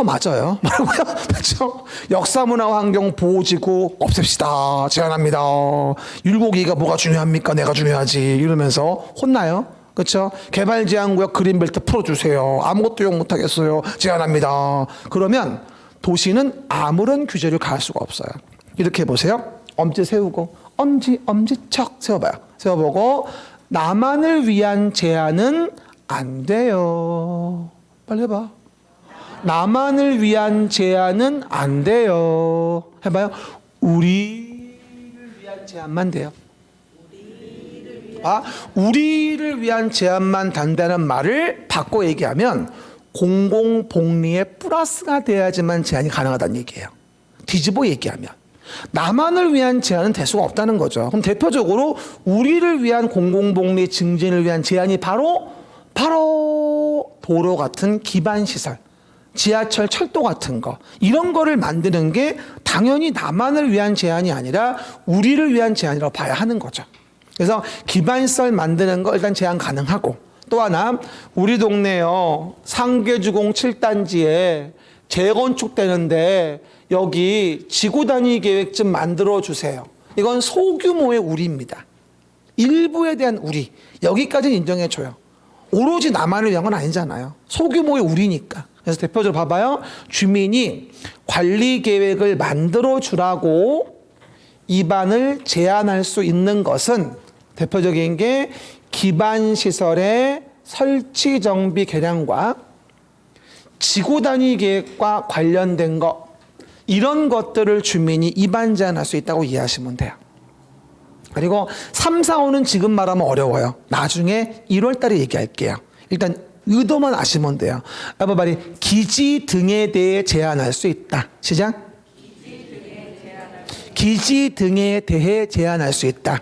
맞아요. 뭐라고요? 그렇죠? 역사문화환경보호지구 없앱시다. 제안합니다. 율곡이가 뭐가 중요합니까? 내가 중요하지. 이러면서 혼나요. 그렇죠? 개발제한구역 그린벨트 풀어주세요. 아무것도 용 못하겠어요. 제안합니다. 그러면 도시는 아무런 규제를 가할 수가 없어요. 이렇게 보세요. 엄지 세우고 엄지척 세워봐요. 세워보고 나만을 위한 제한은 안 돼요. 빨리 해봐. 나만을 위한 제한은 안 돼요. 해봐요. 우리를 위한 제한만 돼요. 우리를 위한 제한만 단다는 말을 바꿔 얘기하면 공공복리에 플러스가 돼야지만 제한이 가능하다는 얘기예요. 뒤집어 얘기하면 나만을 위한 제한은 될 수가 없다는 거죠. 그럼 대표적으로 우리를 위한 공공복리 증진을 위한 제한이 바로 도로 같은 기반시설, 지하철, 철도 같은 거, 이런 거를 만드는 게 당연히 나만을 위한 제한이 아니라 우리를 위한 제한이라고 봐야 하는 거죠. 그래서 기반시설 만드는 거 일단 제한 가능하고, 또 하나 우리 동네요 상계주공 7단지에 재건축되는데 여기 지구 단위 계획 좀 만들어 주세요. 이건 소규모의 우리입니다. 일부에 대한 우리, 여기까지는 인정해 줘요. 오로지 나만을 위한 건 아니잖아요. 소규모의 우리니까. 그래서 대표적으로 봐봐요. 주민이 관리 계획을 만들어 주라고 입안을 제한할 수 있는 것은 대표적인 게 기반시설의 설치 정비 개량과 지구 단위 계획과 관련된 것, 이런 것들을 주민이 입안 제한할 수 있다고 이해하시면 돼요. 그리고 3, 4, 5는 지금 말하면 어려워요. 나중에 1월 달에 얘기할게요. 일단 의도만 아시면 돼요. everybody, 기지 등에 대해 제한할 수 있다. 시작. 기지 등에 대해 제한할 수 있다.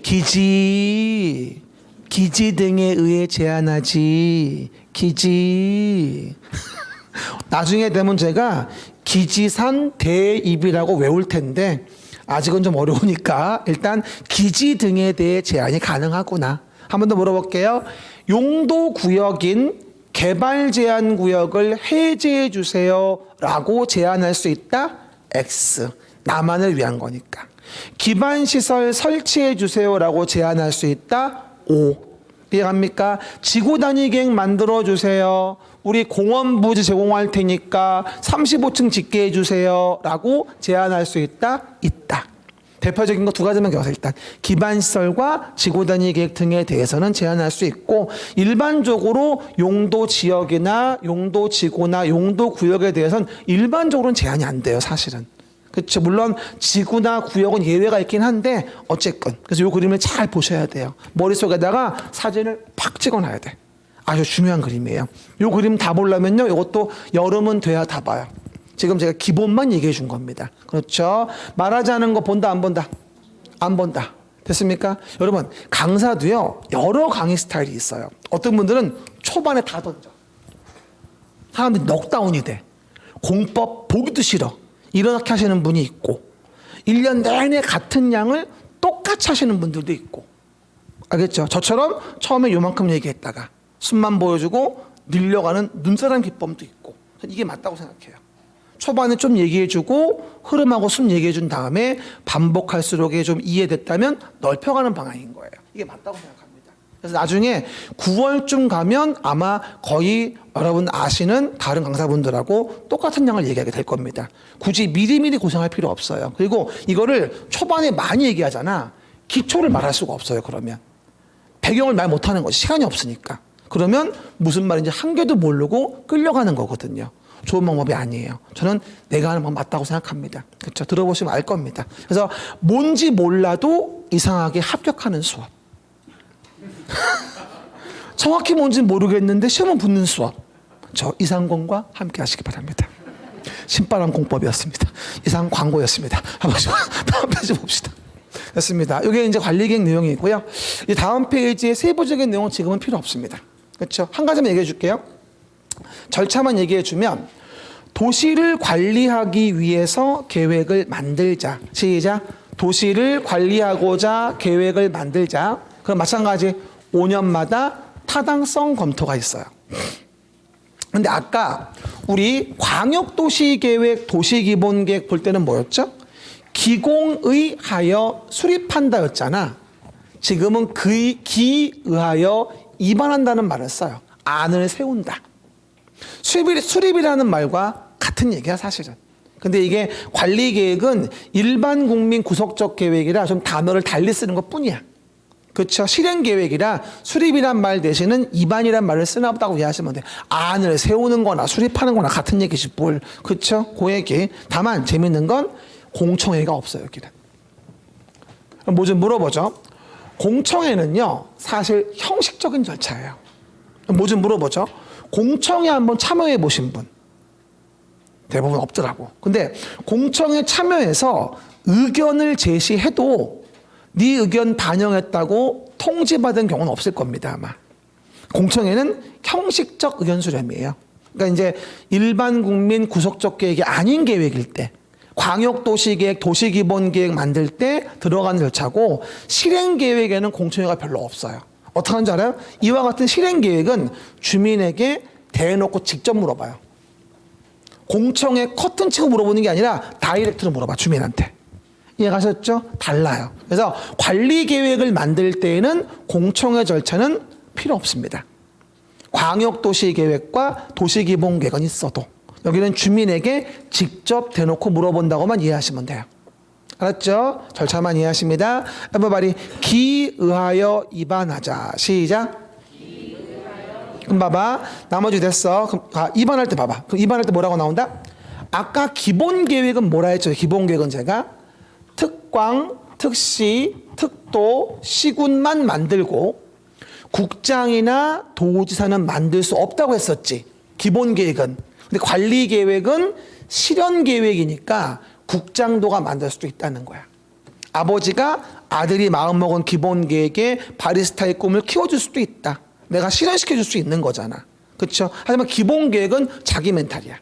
기지 등에 의해 제한하지. 기지. 나중에 되면 제가 기지산 대입이라고 외울 텐데 아직은 좀 어려우니까 일단 기지 등에 대해 제한이 가능하구나. 한 번 더 물어볼게요. 용도구역인 개발제한구역을 해제해 주세요 라고 제한할 수 있다? X. 나만을 위한 거니까. 기반시설 설치해 주세요 라고 제한할 수 있다? O. 이해갑니까? 지구 단위 계획 만들어주세요. 우리 공원 부지 제공할 테니까 35층 짓게 해주세요. 라고 제안할 수 있다? 있다. 대표적인 거 두 가지만 기억하세요. 일단 기반시설과 지구 단위 계획 등에 대해서는 제한할 수 있고, 일반적으로 용도 지역이나 용도 지구나 용도 구역에 대해서는 일반적으로는 제한이 안 돼요. 사실은. 그렇죠. 물론 지구나 구역은 예외가 있긴 한데 어쨌건 그래서 이 그림을 잘 보셔야 돼요. 머릿속에다가 사진을 팍 찍어놔야 돼. 아주 중요한 그림이에요. 이 그림 다 보려면요, 이것도 여름은 돼야 다 봐요. 지금 제가 기본만 얘기해 준 겁니다. 그렇죠. 말하자는 거 본다 안 본다? 안 본다. 됐습니까? 여러분, 강사도요 여러 강의 스타일이 있어요. 어떤 분들은 초반에 다 던져. 사람들이 넉다운이 돼. 공법 보기도 싫어. 이렇게 하시는 분이 있고, 1년 내내 같은 양을 똑같이 하시는 분들도 있고. 알겠죠? 저처럼 처음에 요만큼 얘기했다가 숨만 보여주고 늘려가는 눈사람 기법도 있고. 이게 맞다고 생각해요. 초반에 좀 얘기해주고 흐름하고 숨 얘기해준 다음에 반복할수록 좀 이해됐다면 넓혀가는 방향인 거예요. 이게 맞다고 생각합니다. 그래서 나중에 9월쯤 가면 아마 거의 여러분 아시는 다른 강사분들하고 똑같은 양을 얘기하게 될 겁니다. 굳이 미리미리 고생할 필요 없어요. 그리고 이거를 초반에 많이 얘기하잖아. 기초를 말할 수가 없어요. 그러면 배경을 말 못하는 거지. 시간이 없으니까. 그러면 무슨 말인지 한 개도 모르고 끌려가는 거거든요. 좋은 방법이 아니에요. 저는 내가 하는 방법 맞다고 생각합니다. 그렇죠? 들어보시면 알 겁니다. 그래서 뭔지 몰라도 이상하게 합격하는 수업. 정확히 뭔지 모르겠는데 시험은 붙는 수업. 저 이상권과 함께 하시기 바랍니다. 신바람 공법이었습니다. 이상 광고였습니다. 한번 다음 페이지 봅시다. 됐습니다. 이게 이제 관리계획 내용이 있고요. 이 다음 페이지의 세부적인 내용은 지금은 필요 없습니다. 그렇죠? 한 가지만 얘기해 줄게요. 절차만 얘기해 주면, 도시를 관리하기 위해서 계획을 만들자. 시작. 도시를 관리하고자 계획을 만들자. 그럼 마찬가지 5년마다 타당성 검토가 있어요. 근데 아까 우리 광역도시계획, 도시기본계획 볼 때는 뭐였죠? 기공의하여 수립한다였잖아. 지금은 기의하여 입안한다는 말을 써요. 안을 세운다. 수립이라는 말과 같은 얘기야 사실은. 근데 이게 관리계획은 일반 국민 구속적 계획이라 좀 단어를 달리 쓰는 것 뿐이야. 그렇죠. 실행계획이라 수립이란 말 대신은 입안이란 말을 쓰나 보다고 이해하시면 돼요. 안을 세우는 거나 수립하는 거나 같은 얘기지 뭘. 그렇죠. 그 얘기. 다만 재밌는 건 공청회가 없어요. 여기는. 뭐 좀 물어보죠. 공청회는요 사실 형식적인 절차예요. 뭐 좀 물어보죠. 공청회 한번 참여해 보신 분 대부분 없더라고. 근데 공청회 참여해서 의견을 제시해도 네 의견 반영했다고 통지받은 경우는 없을 겁니다. 아마. 공청회는 형식적 의견 수렴이에요. 그러니까 이제 일반 국민 구속적 계획이 아닌 계획일 때, 광역도시계획, 도시기본계획 만들 때 들어가는 절차고, 실행계획에는 공청회가 별로 없어요. 어떻게 하는지 알아요? 이와 같은 실행계획은 주민에게 대놓고 직접 물어봐요. 공청회 커튼 치고 물어보는 게 아니라 다이렉트로 물어봐, 주민한테. 이해가셨죠? 달라요. 그래서 관리계획을 만들 때에는 공청회 절차는 필요 없습니다. 광역도시계획과 도시기본계획은 있어도 여기는 주민에게 직접 대놓고 물어본다고만 이해하시면 돼요. 알았죠? 절차만 이해하십니다. everybody, 기의하여 입안하자. 시작. 그럼 봐봐. 나머지 됐어. 그럼 입안할 때 봐봐. 그럼 입안할 때 뭐라고 나온다? 아까 기본계획은 뭐라 했죠? 기본계획은 제가 특광, 특시, 특도, 시군만 만들고 국장이나 도지사는 만들 수 없다고 했었지. 기본계획은. 근데 관리계획은 실현계획이니까 국장도가 만들 수도 있다는 거야. 아버지가 아들이 마음먹은 기본계획에 바리스타의 꿈을 키워줄 수도 있다. 내가 실현시켜줄 수 있는 거잖아. 그렇죠? 하지만 기본계획은 자기 멘탈이야.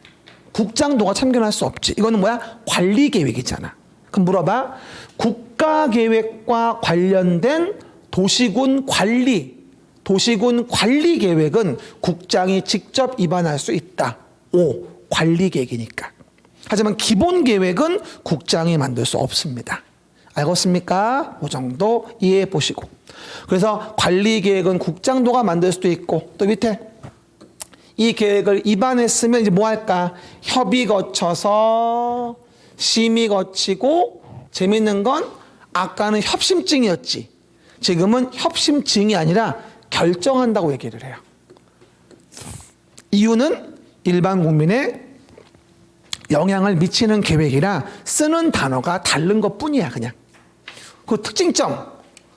국장도가 참견할 수 없지. 이거는 뭐야? 관리계획이잖아. 그럼 물어봐. 국가계획과 관련된 도시군 관리, 도시군 관리계획은 국장이 직접 입안할 수 있다. O. 관리계획이니까. 하지만 기본계획은 국장이 만들 수 없습니다. 알겠습니까? 그 정도 이해해 보시고. 그래서 관리 계획은 국장도가 만들 수도 있고, 또 밑에 이 계획을 입안했으면 이제 뭐 할까? 협의 거쳐서 심의 거치고, 재밌는 건 아까는 협심증이었지. 지금은 협심증이 아니라 결정한다고 얘기를 해요. 이유는 일반 국민의 영향을 미치는 계획이라 쓰는 단어가 다른 것 뿐이야, 그냥. 그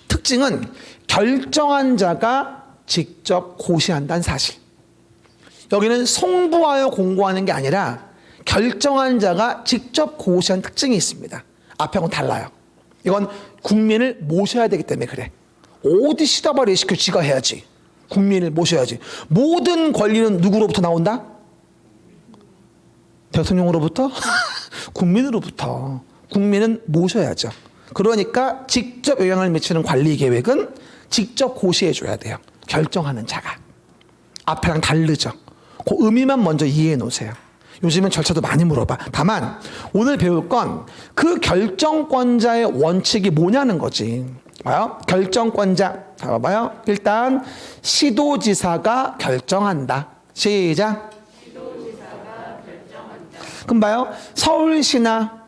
특징은 결정한 자가 직접 고시한다는 사실. 여기는 송부하여 공고하는 게 아니라 결정한 자가 직접 고시한 특징이 있습니다. 앞하고는 달라요. 이건 국민을 모셔야 되기 때문에 그래. 어디 시다발이 시켜 지가 해야지. 국민을 모셔야지. 모든 권리는 누구로부터 나온다? 대통령으로부터? 국민으로부터. 국민은 모셔야죠. 그러니까 직접 영향을 미치는 관리 계획은 직접 고시해 줘야 돼요. 결정하는 자가. 앞에랑 다르죠. 그 의미만 먼저 이해해 놓으세요. 요즘은 절차도 많이 물어봐. 다만 오늘 배울 건 그 결정권자의 원칙이 뭐냐는 거지. 봐요. 결정권자. 봐봐요. 일단 시도지사가 결정한다. 시작. 시도지사가 결정한다. 그럼 봐요. 서울시나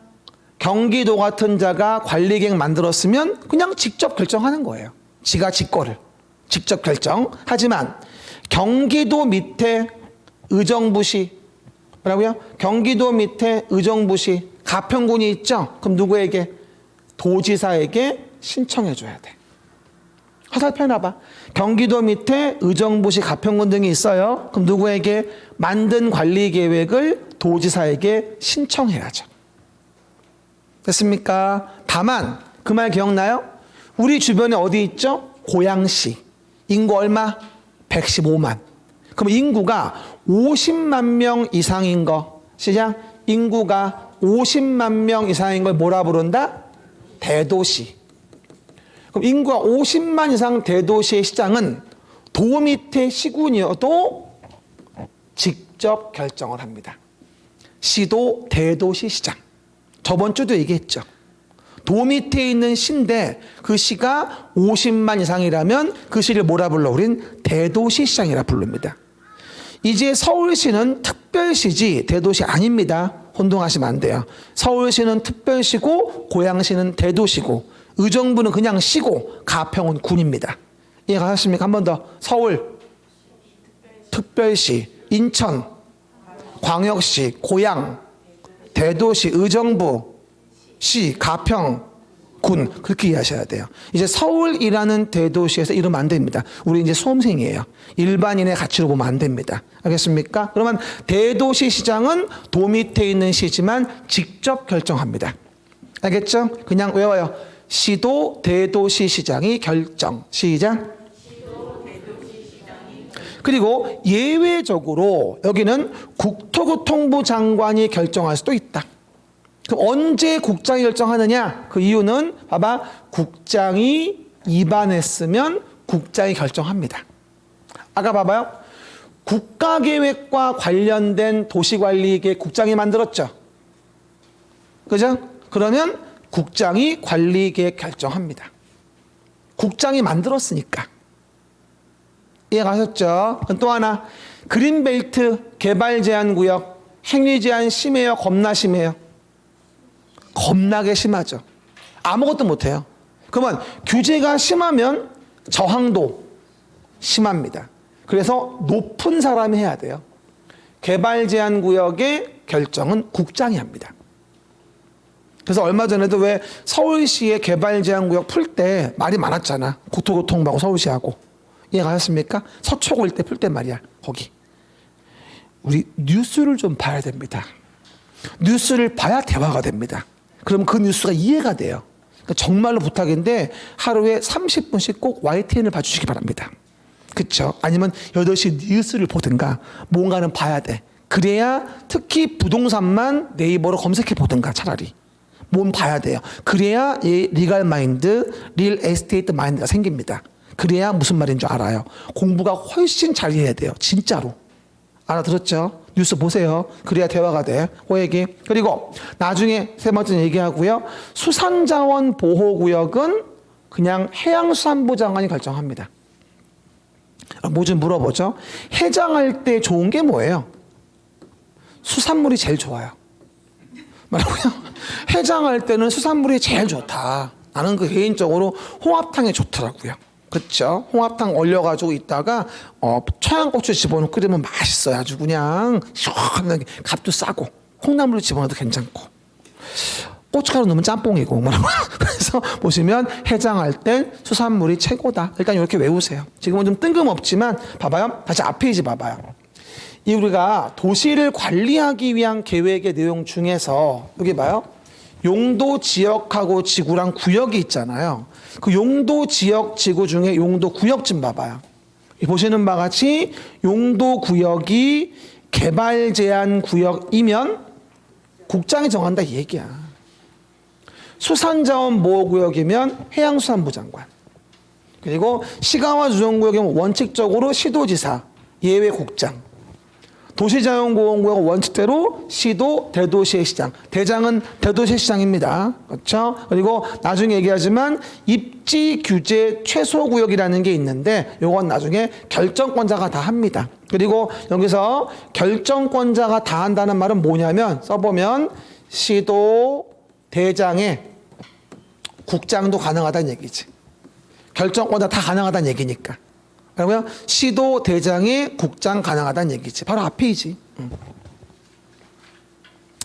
경기도 같은 자가 관리계획 만들었으면 그냥 직접 결정하는 거예요. 지가 직거를 직접 결정. 하지만 경기도 밑에 의정부시, 뭐라고요? 경기도 밑에 의정부시, 가평군이 있죠? 그럼 누구에게? 도지사에게 신청해 줘야 돼. 화살표 해놔봐. 경기도 밑에 의정부시, 가평군 등이 있어요. 그럼 누구에게? 만든 관리 계획을 도지사에게 신청해야죠. 됐습니까? 다만 그 말 기억나요? 우리 주변에 어디 있죠? 고양시. 인구 얼마? 115만. 그럼 인구가 50만 명 이상인 거. 시작. 인구가 50만 명 이상인 걸 뭐라 부른다? 대도시. 그럼 인구가 50만 이상 대도시의 시장은 도 밑에 시군이어도 직접 결정을 합니다. 시도 대도시 시장. 저번 주도 얘기했죠. 도 밑에 있는 시인데 그 시가 50만 이상이라면 그 시를 뭐라 불러? 우린 대도시 시장이라 부릅니다. 이제 서울시는 특별시지 대도시 아닙니다. 혼동하시면 안 돼요. 서울시는 특별시고 고양시는 대도시고 의정부는 그냥 시고 가평은 군입니다. 이해가 가셨습니까? 한 번 더. 서울 특별시, 인천 광역시, 고양 대도시, 의정부 시, 가평 군. 그렇게 이해하셔야 돼요. 이제 서울이라는 대도시에서 이러면 안 됩니다. 우리 이제 수험생이에요. 일반인의 가치로 보면 안 됩니다. 알겠습니까? 그러면 대도시 시장은 도 밑에 있는 시지만 직접 결정합니다. 알겠죠? 그냥 외워요. 시도 대도시 시장이 결정. 시작. 시도 대도시 시장이 그리고 예외적으로 여기는 국토교통부 장관이 결정할 수도 있다. 그럼 언제 국장이 결정하느냐? 그 이유는 봐봐. 국장이 입안했으면 국장이 결정합니다. 아까 봐봐요. 국가계획과 관련된 도시관리계획 국장이 만들었죠. 그죠? 그러면 국장이 관리계획 결정합니다. 국장이 만들었으니까. 이해가셨죠? 또 하나. 그린벨트 개발제한구역 행위제한 심해요? 겁나 심해요? 겁나게 심하죠. 아무것도 못해요. 그러면 규제가 심하면 저항도 심합니다. 그래서 높은 사람이 해야 돼요. 개발 제한 구역의 결정은 국장이 합니다. 그래서 얼마 전에도 왜 서울시의 개발 제한 구역 풀 때 말이 많았잖아. 국토교통부하고 서울시하고. 이해가셨습니까? 서초구 일대 풀 때 말이야. 거기. 우리 뉴스를 좀 봐야 됩니다. 뉴스를 봐야 대화가 됩니다. 그럼 그 뉴스가 이해가 돼요. 그러니까 정말로 부탁인데 하루에 30분씩 꼭 YTN을 봐주시기 바랍니다. 그렇죠? 아니면 8시 뉴스를 보든가 뭔가는 봐야 돼. 그래야 특히 부동산만 네이버로 검색해 보든가 차라리. 뭔 봐야 돼요. 그래야 이 리갈 마인드, 릴 에스테이트 마인드가 생깁니다. 그래야 무슨 말인 줄 알아요. 공부가 훨씬 잘 해야 돼요. 진짜로. 알아들었죠? 뉴스 보세요. 그래야 대화가 돼. 그 얘기. 그리고 나중에 세 번째 얘기하고요. 수산자원보호구역은 그냥 해양수산부 장관이 결정합니다. 뭐 좀 물어보죠. 해장할 때 좋은 게 뭐예요? 수산물이 제일 좋아요. 뭐라고요? 해장할 때는 수산물이 제일 좋다. 나는 그 개인적으로 홍합탕이 좋더라고요. 그렇죠? 홍합탕 얼려가지고 있다가 청양고추 집어넣고 끓이면 맛있어요. 아주 그냥 시원하게 값도 싸고 콩나물을 집어넣어도 괜찮고 고춧가루 넣으면 짬뽕이고 뭐라고. 그래서 보시면 해장할 땐 수산물이 최고다. 일단 이렇게 외우세요. 지금은 좀 뜬금없지만 봐봐요. 다시 앞페이지 봐봐요. 이 우리가 도시를 관리하기 위한 계획의 내용 중에서 여기 봐요. 용도 지역하고 지구랑 구역이 있잖아요. 그 용도 지역 지구 중에 용도 구역 좀 봐봐요. 보시는 바와 같이 용도 구역이 개발 제한 구역이면 국장이 정한다 이 얘기야. 수산자원 보호구역이면 해양수산부 장관. 그리고 시가와 주정구역이면 원칙적으로 시도지사, 예외 국장. 도시자연보호구역은 원칙대로 시도, 대도시의 시장. 대장은 대도시의 시장입니다. 그렇죠? 그리고 나중에 얘기하지만 입지 규제 최소구역이라는 게 있는데 요건 나중에 결정권자가 다 합니다. 그리고 여기서 결정권자가 다 한다는 말은 뭐냐면 써보면 시도, 대장의 국장도 가능하다는 얘기지. 결정권자 다 가능하다는 얘기니까. 그러면 시도 대장의 국장 가능하다는 얘기지. 바로 앞이지.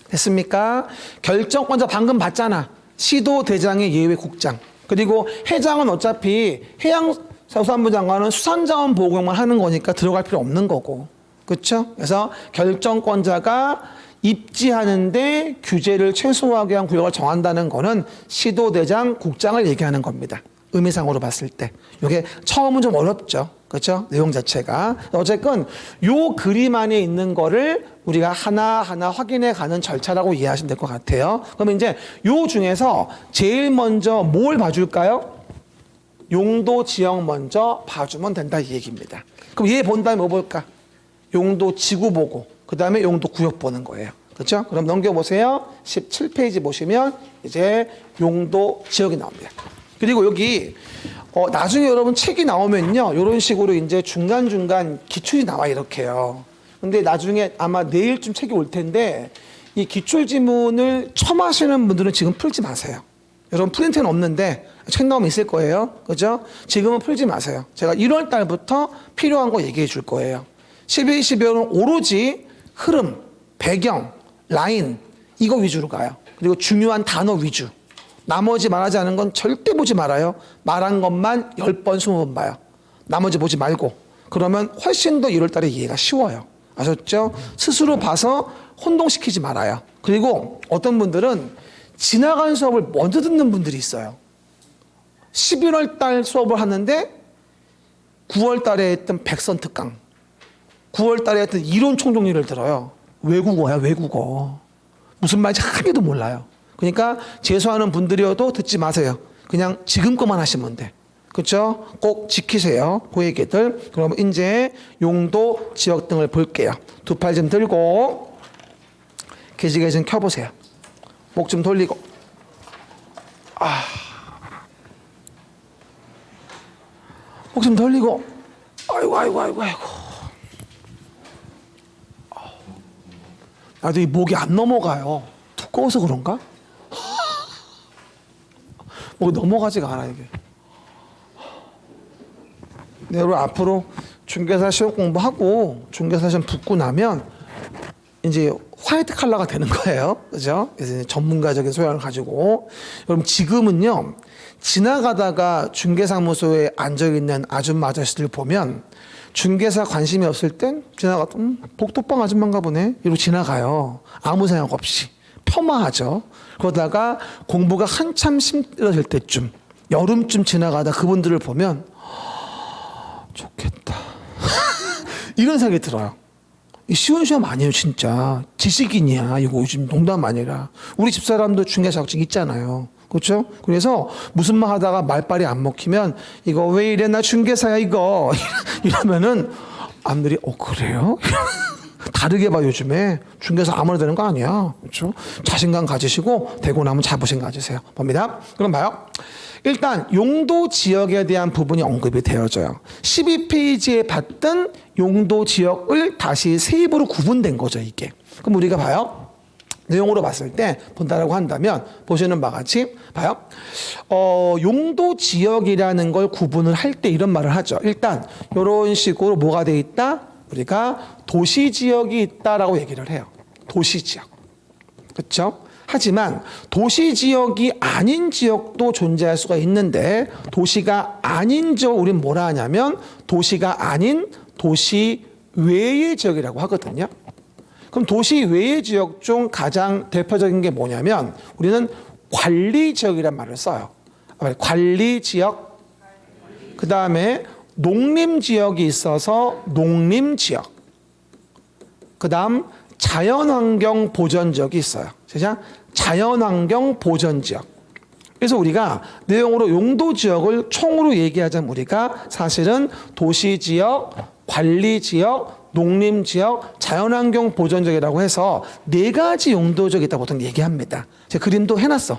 됐습니까? 결정권자 방금 봤잖아. 시도 대장의 예외 국장. 그리고 해장은 어차피 해양수산부 장관은 수산자원보호구역만 하는 거니까 들어갈 필요 없는 거고. 그렇죠? 그래서 결정권자가 입지하는데 규제를 최소화하기 위한 구역을 정한다는 거는 시도 대장 국장을 얘기하는 겁니다. 의미상으로 봤을 때. 이게 처음은 좀 어렵죠. 그렇죠? 내용 자체가. 어쨌건 요 그림 안에 있는 거를 우리가 하나하나 확인해 가는 절차라고 이해하시면 될 것 같아요. 그러면 이제 요 중에서 제일 먼저 뭘 봐줄까요? 용도 지역 먼저 봐주면 된다 이 얘기입니다. 그럼 얘 본 다음에 뭐 볼까? 용도 지구 보고 그 다음에 용도 구역 보는 거예요. 그렇죠? 그럼 넘겨보세요. 17페이지 보시면 이제 용도 지역이 나옵니다. 그리고 여기 나중에 여러분 책이 나오면요 이런 식으로 이제 중간중간 기출이 나와 이렇게요. 근데 나중에 아마 내일쯤 책이 올 텐데 이 기출 지문을 처음 하시는 분들은 지금 풀지 마세요. 여러분 프린트는 없는데 책 나오면 있을 거예요. 그죠? 지금은 풀지 마세요. 제가 1월 달부터 필요한 거 얘기해 줄 거예요. 11, 12월은 오로지 흐름, 배경, 라인 이거 위주로 가요. 그리고 중요한 단어 위주. 나머지 말하지 않은 건 절대 보지 말아요. 말한 것만 10번, 20번 봐요. 나머지 보지 말고. 그러면 훨씬 더 1월 달에 이해가 쉬워요. 아셨죠? 스스로 봐서 혼동시키지 말아요. 그리고 어떤 분들은 지나간 수업을 먼저 듣는 분들이 있어요. 11월 달 수업을 하는데 9월 달에 했던 백선 특강, 9월 달에 했던 이론 총정리를 들어요. 외국어야, 외국어. 무슨 말인지 한 개도 몰라요. 그러니까 재수하는 분들이어도 듣지 마세요. 그냥 지금 것만 하시면 돼. 그렇죠? 꼭 지키세요. 그 얘기들. 그럼 이제 용도 지역 등을 볼게요. 두 팔 좀 들고 게시게 좀 켜보세요. 목 좀 돌리고. 목 좀 돌리고. 아이고. 나도 이 목이 안 넘어가요. 두꺼워서 그런가? 목이 넘어가지가 않아 이게. 네, 여러분 앞으로 중개사 시험 공부하고 중개사 시험 붙고 나면 이제 화이트 칼라가 되는 거예요. 그죠? 그래서 이제 전문가적인 소양을 가지고. 여러분 지금은요 지나가다가 중개사무소에 앉아있는 아줌마 아저씨들 보면 중개사 관심이 없을 땐 지나가다 복도방 아줌마인가 보네 이러고 지나가요. 아무 생각 없이 폄하하죠. 그러다가 공부가 한참 힘들어질 때쯤 여름쯤 지나가다 그분들을 보면 좋겠다 이런 생각이 들어요. 쉬운 시험 아니에요 진짜. 지식인이야 이거 요즘 농담 아니라. 우리 집사람도 중개사 자격증 있잖아요. 그렇죠? 그래서 무슨 말 하다가 말빨이 안 먹히면 이거 왜 이래 나 중개사야 이거 이러면은 남들이 그래요? 다르게 봐 요즘에. 중개사 아무나 되는 거 아니야. 그렇죠? 자신감 가지시고 되고 나면 자부심 가지세요. 봅니다. 그럼 봐요. 일단 용도 지역에 대한 부분이 언급이 되어져요. 12페이지에 봤던 용도 지역을 다시 세 입으로 구분된 거죠, 이게. 그럼 우리가 봐요. 내용으로 봤을 때 본다라고 한다면 보시는 바와 같이 봐요. 용도 지역이라는 걸 구분을 할 때 이런 말을 하죠. 일단 이런 식으로 뭐가 돼 있다? 우리가 도시 지역이 있다라고 얘기를 해요. 도시 지역. 그렇죠? 하지만 도시 지역이 아닌 지역도 존재할 수가 있는데 도시가 아닌 지역 우리는 뭐라 하냐면 도시가 아닌 도시 외의 지역이라고 하거든요. 그럼 도시 외의 지역 중 가장 대표적인 게 뭐냐면 우리는 관리 지역이란 말을 써요. 관리 지역, 그 다음에 농림 지역이 있어서 농림 지역, 그 다음 자연환경 보전 지역이 있어요. 그죠? 자연환경 보전 지역. 그래서 우리가 내용으로 용도 지역을 총으로 얘기하자면 우리가 사실은 도시 지역, 관리 지역, 농림 지역, 자연환경 보전 지역이라고 해서 네 가지 용도 지역이 있다고 보통 얘기합니다. 제가 그림도 해놨어.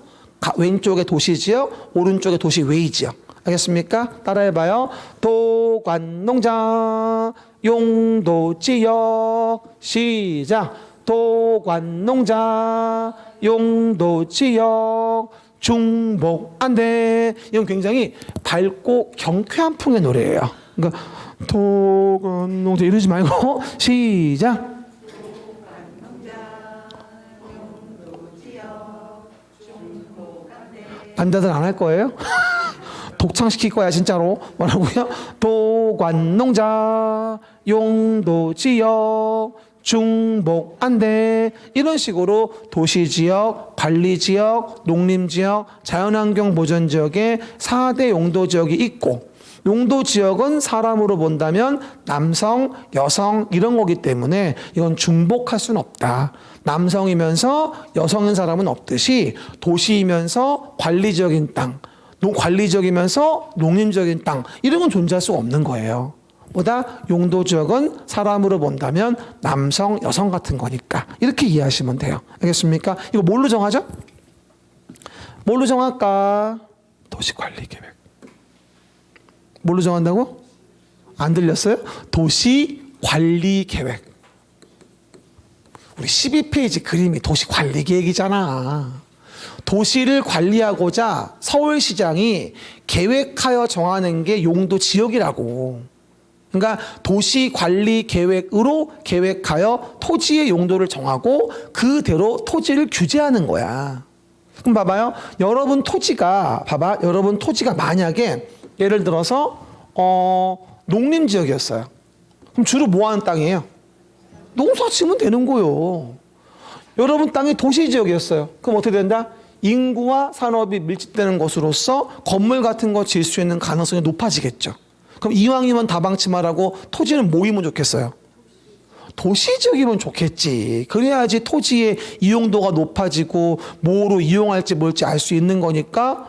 왼쪽에 도시 지역, 오른쪽에 도시 외의 지역. 알겠습니까? 따라해봐요. 도관농장 용도 지역. 시작. 도관농장 용도 지역. 중복 안돼. 이건 굉장히 밝고 경쾌한 풍의 노래예요. 그러니까 도관농장 이러지 말고 시작. 남자들 안 할 거예요? 독창시킬 거야 진짜로. 뭐라고요? 도관농장 용도지역 중복 안돼. 이런 식으로 도시지역, 관리지역, 농림지역, 자연환경 보전지역에 4대 용도지역이 있고 용도지역은 사람으로 본다면 남성, 여성 이런 거기 때문에 이건 중복할 수는 없다. 남성이면서 여성인 사람은 없듯이 도시이면서 관리지역인 땅, 관리지역이면서 농림지역인 땅 이런 건 존재할 수가 없는 거예요. 보다 용도지역은 사람으로 본다면 남성, 여성 같은 거니까 이렇게 이해하시면 돼요. 알겠습니까? 이거 뭘로 정하죠? 뭘로 정할까? 도시관리계획. 뭘로 정한다고? 안 들렸어요? 도시관리계획. 우리 12페이지 그림이 도시관리계획이잖아. 도시를 관리하고자 서울시장이 계획하여 정하는 게 용도지역이라고. 그러니까 도시관리계획으로 계획하여 토지의 용도를 정하고 그대로 토지를 규제하는 거야. 그럼 봐봐요. 여러분 토지가 만약에 예를 들어서 농림지역이었어요. 그럼 주로 뭐 하는 땅이에요? 농사 지으면 되는 거예요. 여러분 땅이 도시지역이었어요. 그럼 어떻게 된다? 인구와 산업이 밀집되는 것으로서 건물 같은 거 지을 수 있는 가능성이 높아지겠죠. 그럼 이왕이면 다방치마라고 토지는 뭐 이면 좋겠어요? 도시지역이면 좋겠지. 그래야지 토지의 이용도가 높아지고 뭐로 이용할지 뭘지 알 수 있는 거니까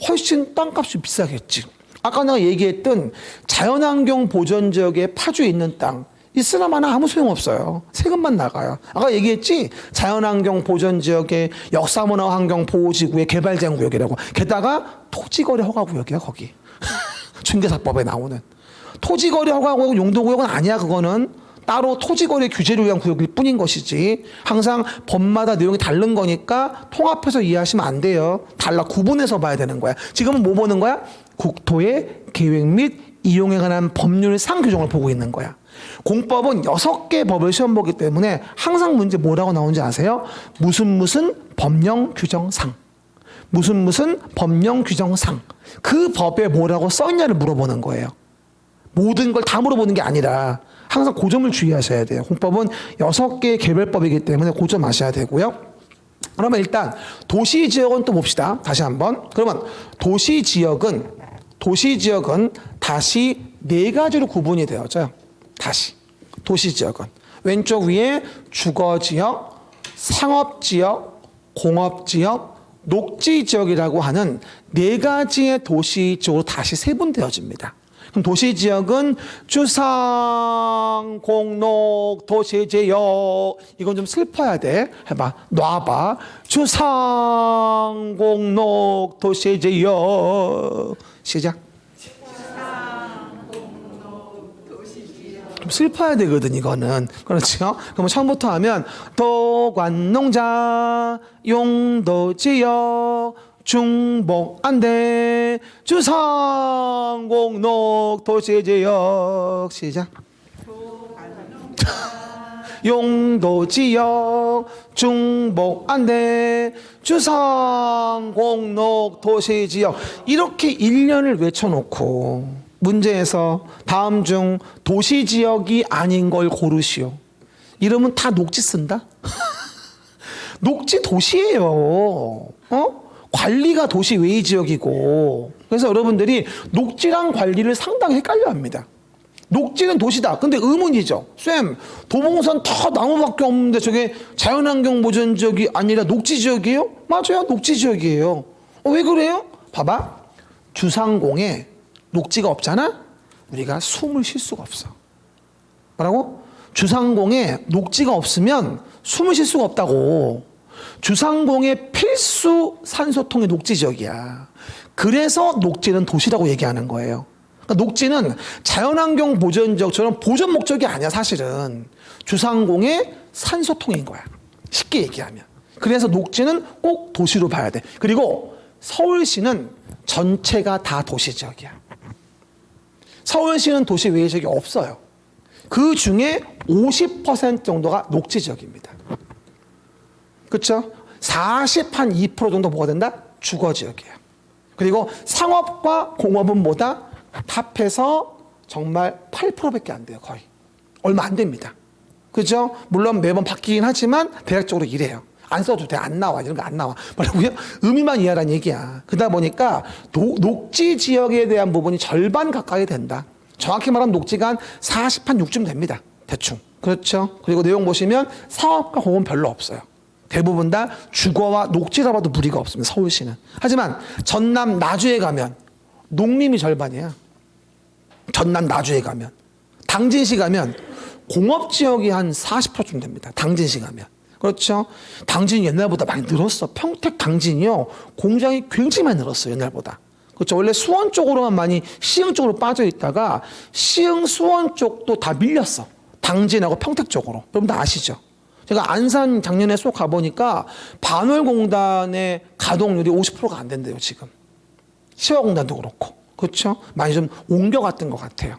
훨씬 땅값이 비싸겠지. 아까 내가 얘기했던 자연환경 보전지역에 파주에 있는 땅 있으나마나 아무 소용없어요. 세금만 나가요. 아까 얘기했지? 자연환경 보전지역에 역사문화환경보호지구의 개발제한구역이라고. 게다가 토지거래 허가구역이야 거기. 중개사법에 나오는. 토지거래 허가구역 용도구역은 아니야. 그거는 따로 토지거래 규제를 위한 구역일 뿐인 것이지. 항상 법마다 내용이 다른 거니까 통합해서 이해하시면 안 돼요. 달라 구분해서 봐야 되는 거야. 지금은 뭐 보는 거야? 국토의 계획 및 이용에 관한 법률상 규정을 보고 있는 거야. 공법은 6개 법을 시험 보기 때문에 항상 문제 뭐라고 나오는지 아세요? 무슨 법령 규정상. 무슨 법령 규정상. 그 법에 뭐라고 써있냐를 물어보는 거예요. 모든 걸 다 물어보는 게 아니라 항상 그 점을 주의하셔야 돼요. 공법은 6개의 개별법이기 때문에 그 점 아셔야 되고요. 그러면 일단 도시지역은 또 봅시다. 다시 한번. 그러면 도시지역은 다시 4가지로 구분이 되어져요. 다시 도시지역은 왼쪽 위에 주거지역, 상업지역, 공업지역, 녹지지역이라고 하는 4가지의 도시지역으로 다시 세분되어집니다. 그럼 도시지역은 주상, 공록, 도시지역. 이건 좀 슬퍼야 돼. 해봐. 놔봐. 주상, 공록, 도시지역. 시작. 좀 슬퍼야 되거든, 이거는. 그렇죠? 그럼 처음부터 하면 도관농자, 용도지역, 중복안대, 주상공록, 도시지역. 시작. 용도지역, 중복안대, 주상공록, 도시지역. 이렇게 1년을 외쳐놓고 문제에서 다음 중 도시지역이 아닌 걸 고르시오. 이러면 다 녹지 쓴다? 녹지 도시예요. 관리가 도시 외의 지역이고. 그래서 여러분들이 녹지랑 관리를 상당히 헷갈려 합니다. 녹지는 도시다. 근데 의문이죠. 쌤, 도봉산 다 나무밖에 없는데 저게 자연환경 보전 지역이 아니라 녹지 지역이에요? 맞아요. 녹지 지역이에요. 왜 그래요? 봐봐. 주상공에 녹지가 없잖아? 우리가 숨을 쉴 수가 없어. 뭐라고? 주상공에 녹지가 없으면 숨을 쉴 수가 없다고. 주상공의 필수 산소통이 녹지 지역이야. 그래서 녹지는 도시라고 얘기하는 거예요. 그러니까 녹지는 자연환경 보전 지역처럼 보전 목적이 아니야, 사실은. 주상공의 산소통인 거야. 쉽게 얘기하면. 그래서 녹지는 꼭 도시로 봐야 돼. 그리고 서울시는 전체가 다 도시 지역이야. 서울시는 도시 외의 지역이 없어요. 그 중에 50% 정도가 녹지 지역입니다. 그렇죠? 42% 정도 뭐가 된다? 주거 지역이에요. 그리고 상업과 공업은 뭐다? 합해서 정말 8%밖에 안 돼요. 거의. 얼마 안 됩니다. 그죠? 물론 매번 바뀌긴 하지만 대략적으로 이래요. 안 써도 돼. 안 나와. 이런 거 안 나와. 뭐라고요? 의미만 이해하라는 얘기야. 그러다 보니까 녹지 지역에 대한 부분이 절반 가까이 된다. 정확히 말하면 녹지가 한 46쯤 됩니다. 대충. 그렇죠? 그리고 내용 보시면 사업과 공업은 별로 없어요. 대부분 다 주거와 녹지라 봐도 무리가 없습니다. 서울시는. 하지만 전남 나주에 가면 농림이 절반이야. 전남 나주에 가면. 당진시 가면 공업지역이 한 40%쯤 됩니다. 당진시 가면. 그렇죠? 당진이 옛날보다 많이 늘었어. 평택 당진이요. 공장이 굉장히 많이 늘었어요. 옛날보다. 그렇죠? 원래 수원 쪽으로만 많이 시흥 쪽으로 빠져 있다가 시흥 수원 쪽도 다 밀렸어. 당진하고 평택 쪽으로. 여러분 다 아시죠? 제가 안산 작년에 쏙 가보니까 반월공단의 가동률이 50%가 안 된대요, 지금. 시화공단도 그렇고. 그렇죠? 많이 좀 옮겨갔던 것 같아요.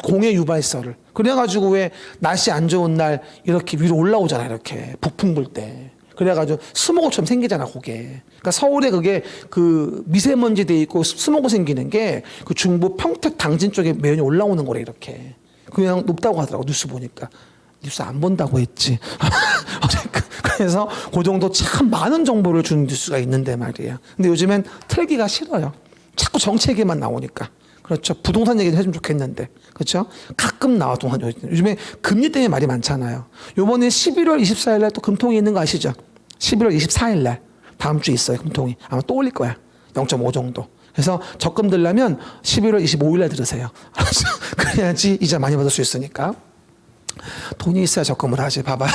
공해 유발설을. 그래가지고 왜 날씨 안 좋은 날 이렇게 위로 올라오잖아, 이렇게. 북풍 불 때. 그래가지고 스모그처럼 생기잖아, 그게. 그러니까 서울에 그게 그 미세먼지 돼 있고 스모그 생기는 게 그 중부 평택 당진 쪽에 매연이 올라오는 거래, 이렇게. 그냥 높다고 하더라고, 뉴스 보니까. 뉴스 안 본다고 했지. 그래서 그 정도 참 많은 정보를 주는 뉴스가 있는데 말이에요. 근데 요즘엔 틀기가 싫어요. 자꾸 정치 얘기만 나오니까. 그렇죠. 부동산 얘기도 해주면 좋겠는데. 그렇죠. 가끔 나와, 요즘에 금리 때문에 말이 많잖아요. 요번에 11월 24일 날 또 금통이 있는 거 아시죠? 11월 24일 날. 다음 주에 있어요, 금통이. 아마 또 올릴 거야. 0.5 정도. 그래서 적금 들려면 11월 25일 날 들으세요. 그래야지 이자 많이 받을 수 있으니까. 돈이 있어야 적금을 하지. 봐봐요.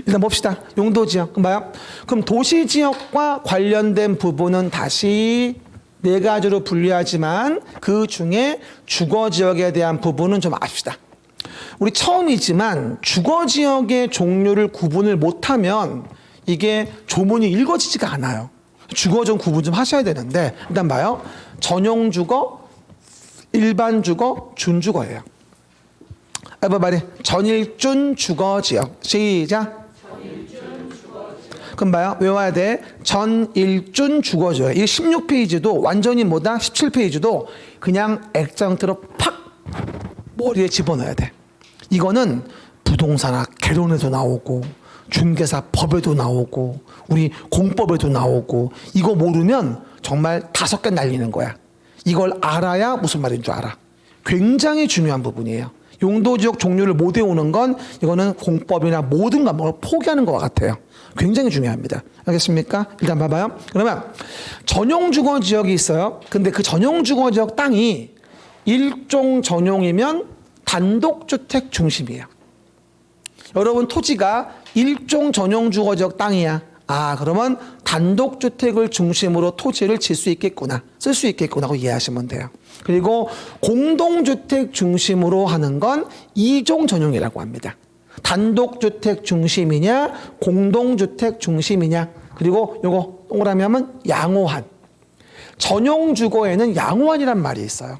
일단 봅시다. 용도지역. 봐요. 그럼 도시지역과 관련된 부분은 다시 네 가지로 분류하지만 그 중에 주거지역에 대한 부분은 좀 압시다. 우리 처음이지만 주거지역의 종류를 구분을 못하면 이게 조문이 읽어지지가 않아요. 주거 좀 구분 좀 하셔야 되는데 일단 봐요. 전용주거, 일반주거, 준주거예요. everybody. 전일준 주거지역. 시작. 그럼 봐요. 외워야 돼. 전일준 주거지역. 이 16페이지도 완전히 뭐다? 17페이지도 그냥 액정트로 팍 머리에 집어넣어야 돼. 이거는 부동산학 개론에도 나오고 중개사 법에도 나오고 우리 공법에도 나오고 이거 모르면 정말 5개 날리는 거야. 이걸 알아야 무슨 말인 줄 알아. 굉장히 중요한 부분이에요. 용도지역 종류를 못 외우는 건 이거는 공법이나 모든 과목을 포기하는 것 같아요. 굉장히 중요합니다. 알겠습니까? 일단 봐봐요. 그러면 전용주거지역이 있어요. 근데 그 전용주거지역 땅이 일종 전용이면 단독주택 중심이에요. 여러분 토지가 일종 전용 주거지역 땅이야. 아, 그러면 단독주택을 중심으로 토지를 질 수 있겠구나, 쓸 수 있겠구나 이해하시면 돼요. 그리고 공동주택 중심으로 하는 건 이종 전용이라고 합니다. 단독주택 중심이냐 공동주택 중심이냐. 그리고 요거 동그라미 하면 양호한. 전용주거에는 양호한이란 말이 있어요.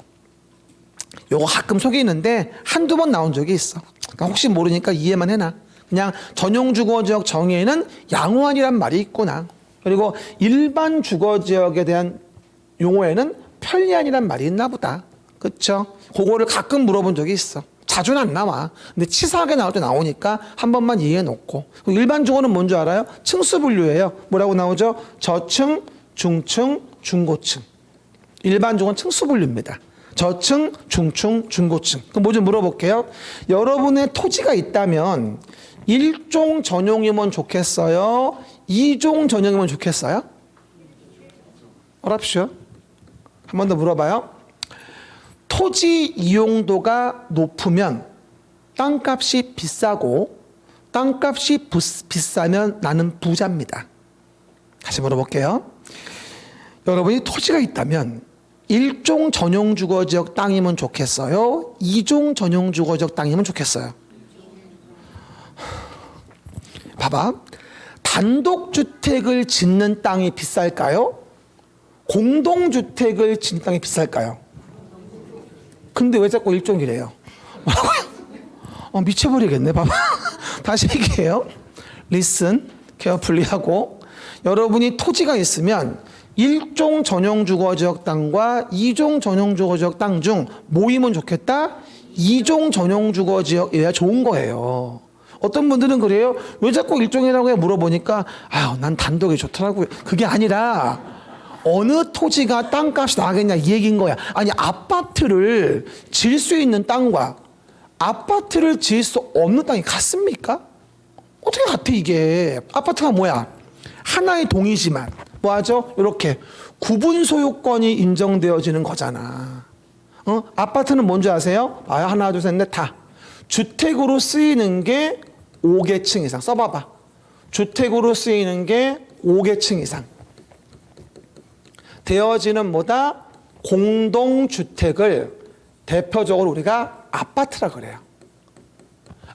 요거 가끔 속이는데 한두 번 나온 적이 있어. 그러니까 혹시 모르니까 이해만 해놔. 그냥 전용주거지역 정의에는 양호한이란 말이 있구나. 그리고 일반 주거지역에 대한 용어에는 편리한이란 말이 있나 보다. 그쵸? 그거를 가끔 물어본 적이 있어. 자주는 안 나와. 근데 치사하게 나올 때 나오니까 한 번만 이해해 놓고. 일반 주거는 뭔지 알아요? 층수 분류예요. 뭐라고 나오죠? 저층, 중층, 중고층. 일반 주거는 층수 분류입니다. 저층, 중층, 중고층. 그럼 뭐 좀 물어볼게요. 여러분의 토지가 있다면 일종 전용이면 좋겠어요? 이종 전용이면 좋겠어요? 어랍쇼. 한 번 더 물어봐요. 토지 이용도가 높으면 땅값이 비싸고 땅값이 비싸면 나는 부자입니다. 다시 물어볼게요. 여러분이 토지가 있다면 일종 전용 주거지역 땅이면 좋겠어요? 이종 전용 주거지역 땅이면 좋겠어요? 봐봐. 단독주택을 짓는 땅이 비쌀까요? 공동주택을 짓는 땅이 비쌀까요? 근데 왜 자꾸 일종이래요? 미쳐버리겠네. 봐봐. 다시 얘기해요. Listen, carefully 하고. 여러분이 토지가 있으면 일종 전용 주거지역 땅과 이종 전용 주거지역 땅 중 모이면 좋겠다? 이종 전용 주거지역이어야 좋은 거예요. 어떤 분들은 그래요. 왜 자꾸 일종이라고 물어보니까 아유, 난 단독이 좋더라고요. 그게 아니라 어느 토지가 땅값이 나가겠냐 이 얘기인 거야. 아니, 아파트를 지을 수 있는 땅과 아파트를 지을 수 없는 땅이 같습니까? 어떻게 같아 이게. 아파트가 뭐야? 하나의 동이지만 뭐하죠? 이렇게 구분 소유권이 인정되어지는 거잖아. 아파트는 뭔지 아세요? 아, 하나 둘 셋 넷 다 주택으로 쓰이는 게 5계층 이상. 써봐봐. 주택으로 쓰이는 게 5계층 이상 되어지는 뭐다? 공동주택을 대표적으로 우리가 아파트라 그래요.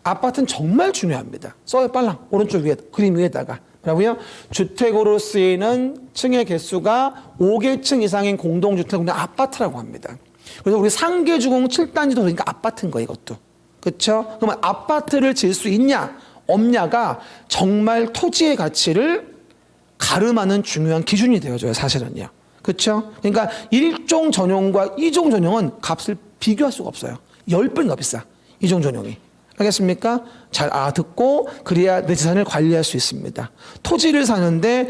아파트는 정말 중요합니다. 써요. 빨랑 오른쪽 위에 그림 위에다가 뭐라고요? 주택으로 쓰이는 층의 개수가 5계층 이상인 공동주택은 아파트라고 합니다. 그래서 우리 상계주공 7단지도 그러니까 아파트인 거예요. 이것도. 그렇죠? 그러면 아파트를 지을 수 있냐 없냐가 정말 토지의 가치를 가름하는 중요한 기준이 되어줘요. 사실은요. 그렇죠? 그러니까 일종 전용과 이종 전용은 값을 비교할 수가 없어요. 10배는 더 비싸. 이종 전용이. 알겠습니까? 잘 알아듣고 그래야 내 재산을 관리할 수 있습니다. 토지를 사는데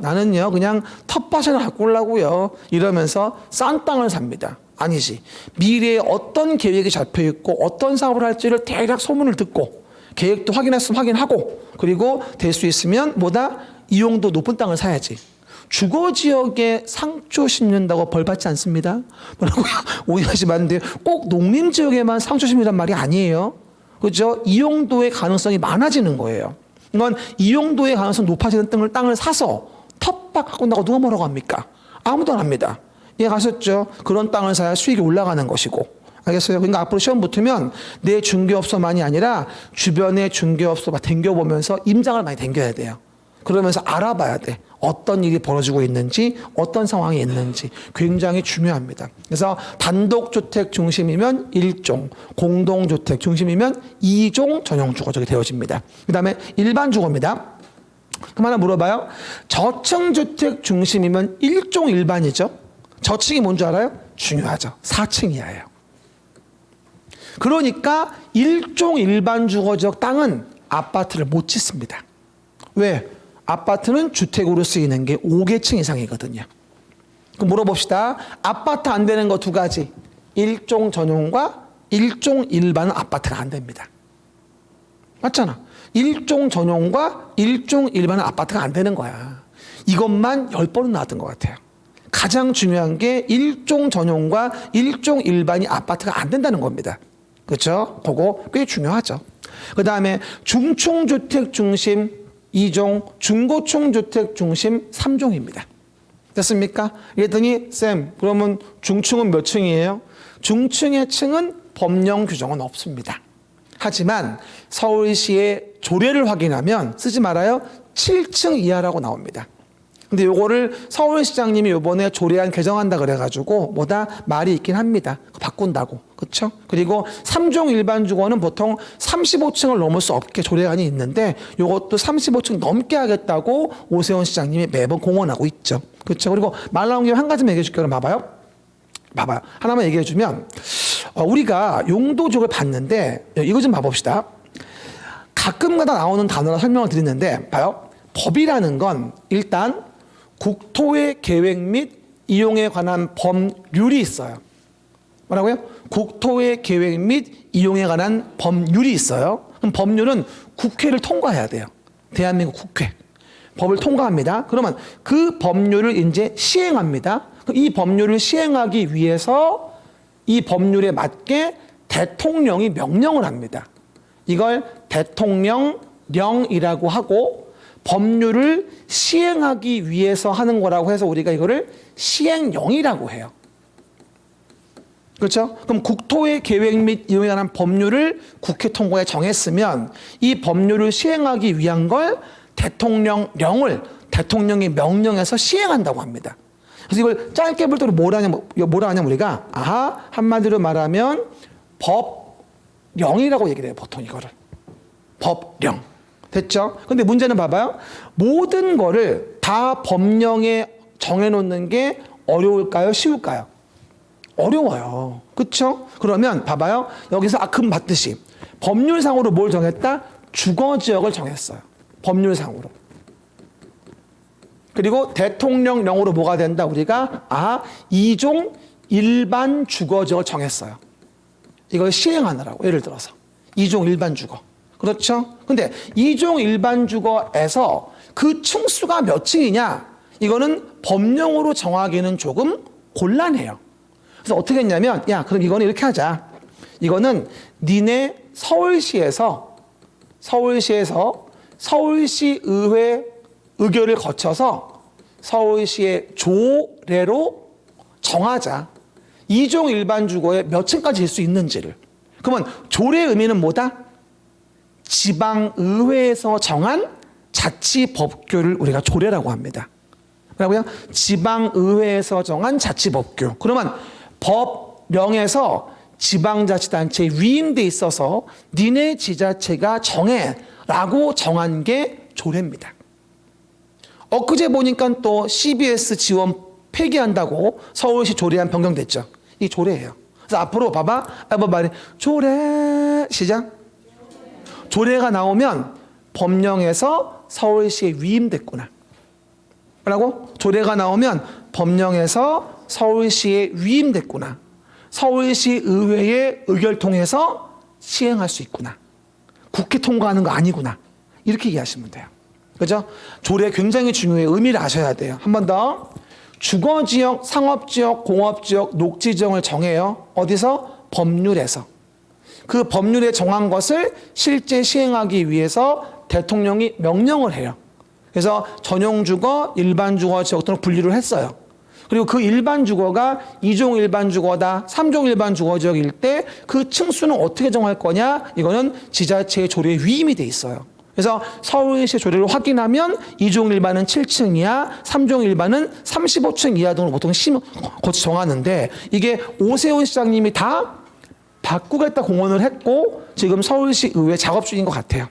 나는요 그냥 텃밭을 가꾸려고요 이러면서 싼 땅을 삽니다. 아니지. 미래에 어떤 계획이 잡혀있고 어떤 사업을 할지를 대략 소문을 듣고 계획도 확인했으면 확인하고 그리고 될 수 있으면 뭐다? 이용도 높은 땅을 사야지. 주거지역에 상추 심는다고 벌 받지 않습니다. 뭐라고요? 오해하시면 안 돼요. 꼭 농림지역에만 상추 심으란 말이 아니에요. 그죠? 이용도의 가능성이 많아지는 거예요. 이건 이용도의 가능성이 높아지는 땅을 사서 텃밭 가꾼다고 누가 뭐라고 합니까? 아무도 안 합니다. 이해 가셨죠? 그런 땅을 사야 수익이 올라가는 것이고. 알겠어요? 그러니까 앞으로 시험 붙으면 내 중개업소만이 아니라 주변의 중개업소 막 댕겨보면서 임장을 많이 댕겨야 돼요. 그러면서 알아봐야 돼. 어떤 일이 벌어지고 있는지, 어떤 상황이 있는지 굉장히 중요합니다. 그래서 단독주택 중심이면 1종, 공동주택 중심이면 2종 전용주거지역이 되어집니다. 그 다음에 일반 주거입니다. 그럼 하나 물어봐요. 저층주택 중심이면 1종 일반이죠. 저층이 뭔지 알아요? 중요하죠. 4층 이하예요. 그러니까 1종 일반 주거지역 땅은 아파트를 못 짓습니다. 왜? 아파트는 주택으로 쓰이는 게 5계층 이상이거든요. 그럼 물어봅시다. 아파트 안 되는 거 두 가지. 일종 전용과 일종 일반은 아파트가 안 됩니다. 맞잖아. 일종 전용과 일종 일반은 아파트가 안 되는 거야. 이것만 10번은 나왔던 것 같아요. 가장 중요한 게 일종 전용과 일종 일반이 아파트가 안 된다는 겁니다. 그렇죠? 그거 꽤 중요하죠. 그 다음에 중층주택 중심 2종, 중고층주택 중심 3종입니다. 됐습니까? 이랬더니 쌤, 그러면 중층은 몇 층이에요? 중층의 층은 법령 규정은 없습니다. 하지만 서울시의 조례를 확인하면 쓰지 말아요. 7층 이하라고 나옵니다. 근데 요거를 서울시장님이 요번에 조례안 개정한다 그래가지고 뭐다 말이 있긴 합니다. 바꾼다고. 그렇죠? 그리고 3종 일반 주거는 보통 35층을 넘을 수 없게 조례안이 있는데 요것도 35층 넘게 하겠다고 오세훈 시장님이 매번 공언하고 있죠. 그렇죠? 그리고 말 나온 김에 한 가지만 얘기해 줄게요. 봐봐요. 하나만 얘기해 주면 우리가 용도지역을 봤는데 이거 좀 봐봅시다. 가끔가다 나오는 단어로 설명을 드리는데 봐요. 법이라는 건 일단 국토의 계획 및 이용에 관한 법률이 있어요. 뭐라고요? 국토의 계획 및 이용에 관한 법률이 있어요. 그럼 법률은 국회를 통과해야 돼요. 대한민국 국회. 법을 통과합니다. 그러면 그 법률을 이제 시행합니다. 이 법률을 시행하기 위해서 이 법률에 맞게 대통령이 명령을 합니다. 이걸 대통령령이라고 하고 법률을 시행하기 위해서 하는 거라고 해서 우리가 이거를 시행령이라고 해요. 그렇죠? 그럼 국토의 계획 및 이용에 관한 법률을 국회 통과에 정했으면 이 법률을 시행하기 위한 걸 대통령령을 대통령이 명령해서 시행한다고 합니다. 그래서 이걸 짧게 볼 때 뭐라 하냐면 우리가 한마디로 말하면 법령이라고 얘기를 해요. 보통 이거를. 법령. 됐죠? 근데 문제는 봐봐요. 모든 거를 다 법령에 정해놓는 게 어려울까요? 쉬울까요? 어려워요. 그렇죠? 그러면 봐봐요. 여기서 금 봤듯이 법률상으로 뭘 정했다? 주거지역을 정했어요. 법률상으로. 그리고 대통령령으로 뭐가 된다? 우리가 2종 일반 주거지역을 정했어요. 이걸 시행하느라고. 예를 들어서 2종 일반 주거. 그렇죠? 근데 2종 일반 주거에서 그 층수가 몇 층이냐? 이거는 법령으로 정하기는 조금 곤란해요. 그래서 어떻게 했냐면 그럼 이거는 이렇게 하자. 이거는 니네 서울시에서 서울시의회 의결을 거쳐서 서울시의 조례로 정하자. 2종 일반 주거에 몇 층까지 질 수 있는지를. 그러면 조례의 의미는 뭐다? 지방의회에서 정한 자치법규를 우리가 조례라고 합니다. 뭐라고요? 지방의회에서 정한 자치법규. 그러면 법령에서 지방자치단체에 위임돼 있어서 니네 지자체가 정해라고 정한 게 조례입니다. 엊그제 보니까 또 CBS 지원 폐기한다고 서울시 조례안 변경됐죠. 이 조례예요. 그래서 앞으로 봐봐. 말해. 조례. 시작. 조례가 나오면 법령에서 의회에 위임됐구나. 뭐라고? 조례가 나오면 법령에서 서울시에 위임됐구나. 서울시 의회의 의결 통해서 시행할 수 있구나. 국회 통과하는 거 아니구나. 이렇게 이해하시면 돼요. 그죠? 조례 굉장히 중요해요. 의미를 아셔야 돼요. 한 번 더. 주거지역, 상업지역, 공업지역, 녹지지역을 정해요. 어디서? 법률에서. 그 법률에 정한 것을 실제 시행하기 위해서 대통령이 명령을 해요. 그래서 전용주거, 일반주거 지역으로 분류를 했어요. 그리고 그 일반주거가 2종 일반주거다, 3종 일반주거지역일 때 그 층수는 어떻게 정할 거냐? 이거는 지자체의 조례에 위임이 돼 있어요. 그래서 서울시 조례를 확인하면 2종 일반은 7층 이하, 3종 일반은 35층 이하 등을 보통 거쳐 정하는데 이게 오세훈 시장님이 다 바꾸겠다 공언을 했고 지금 서울시 의회 작업 중인 것 같아요.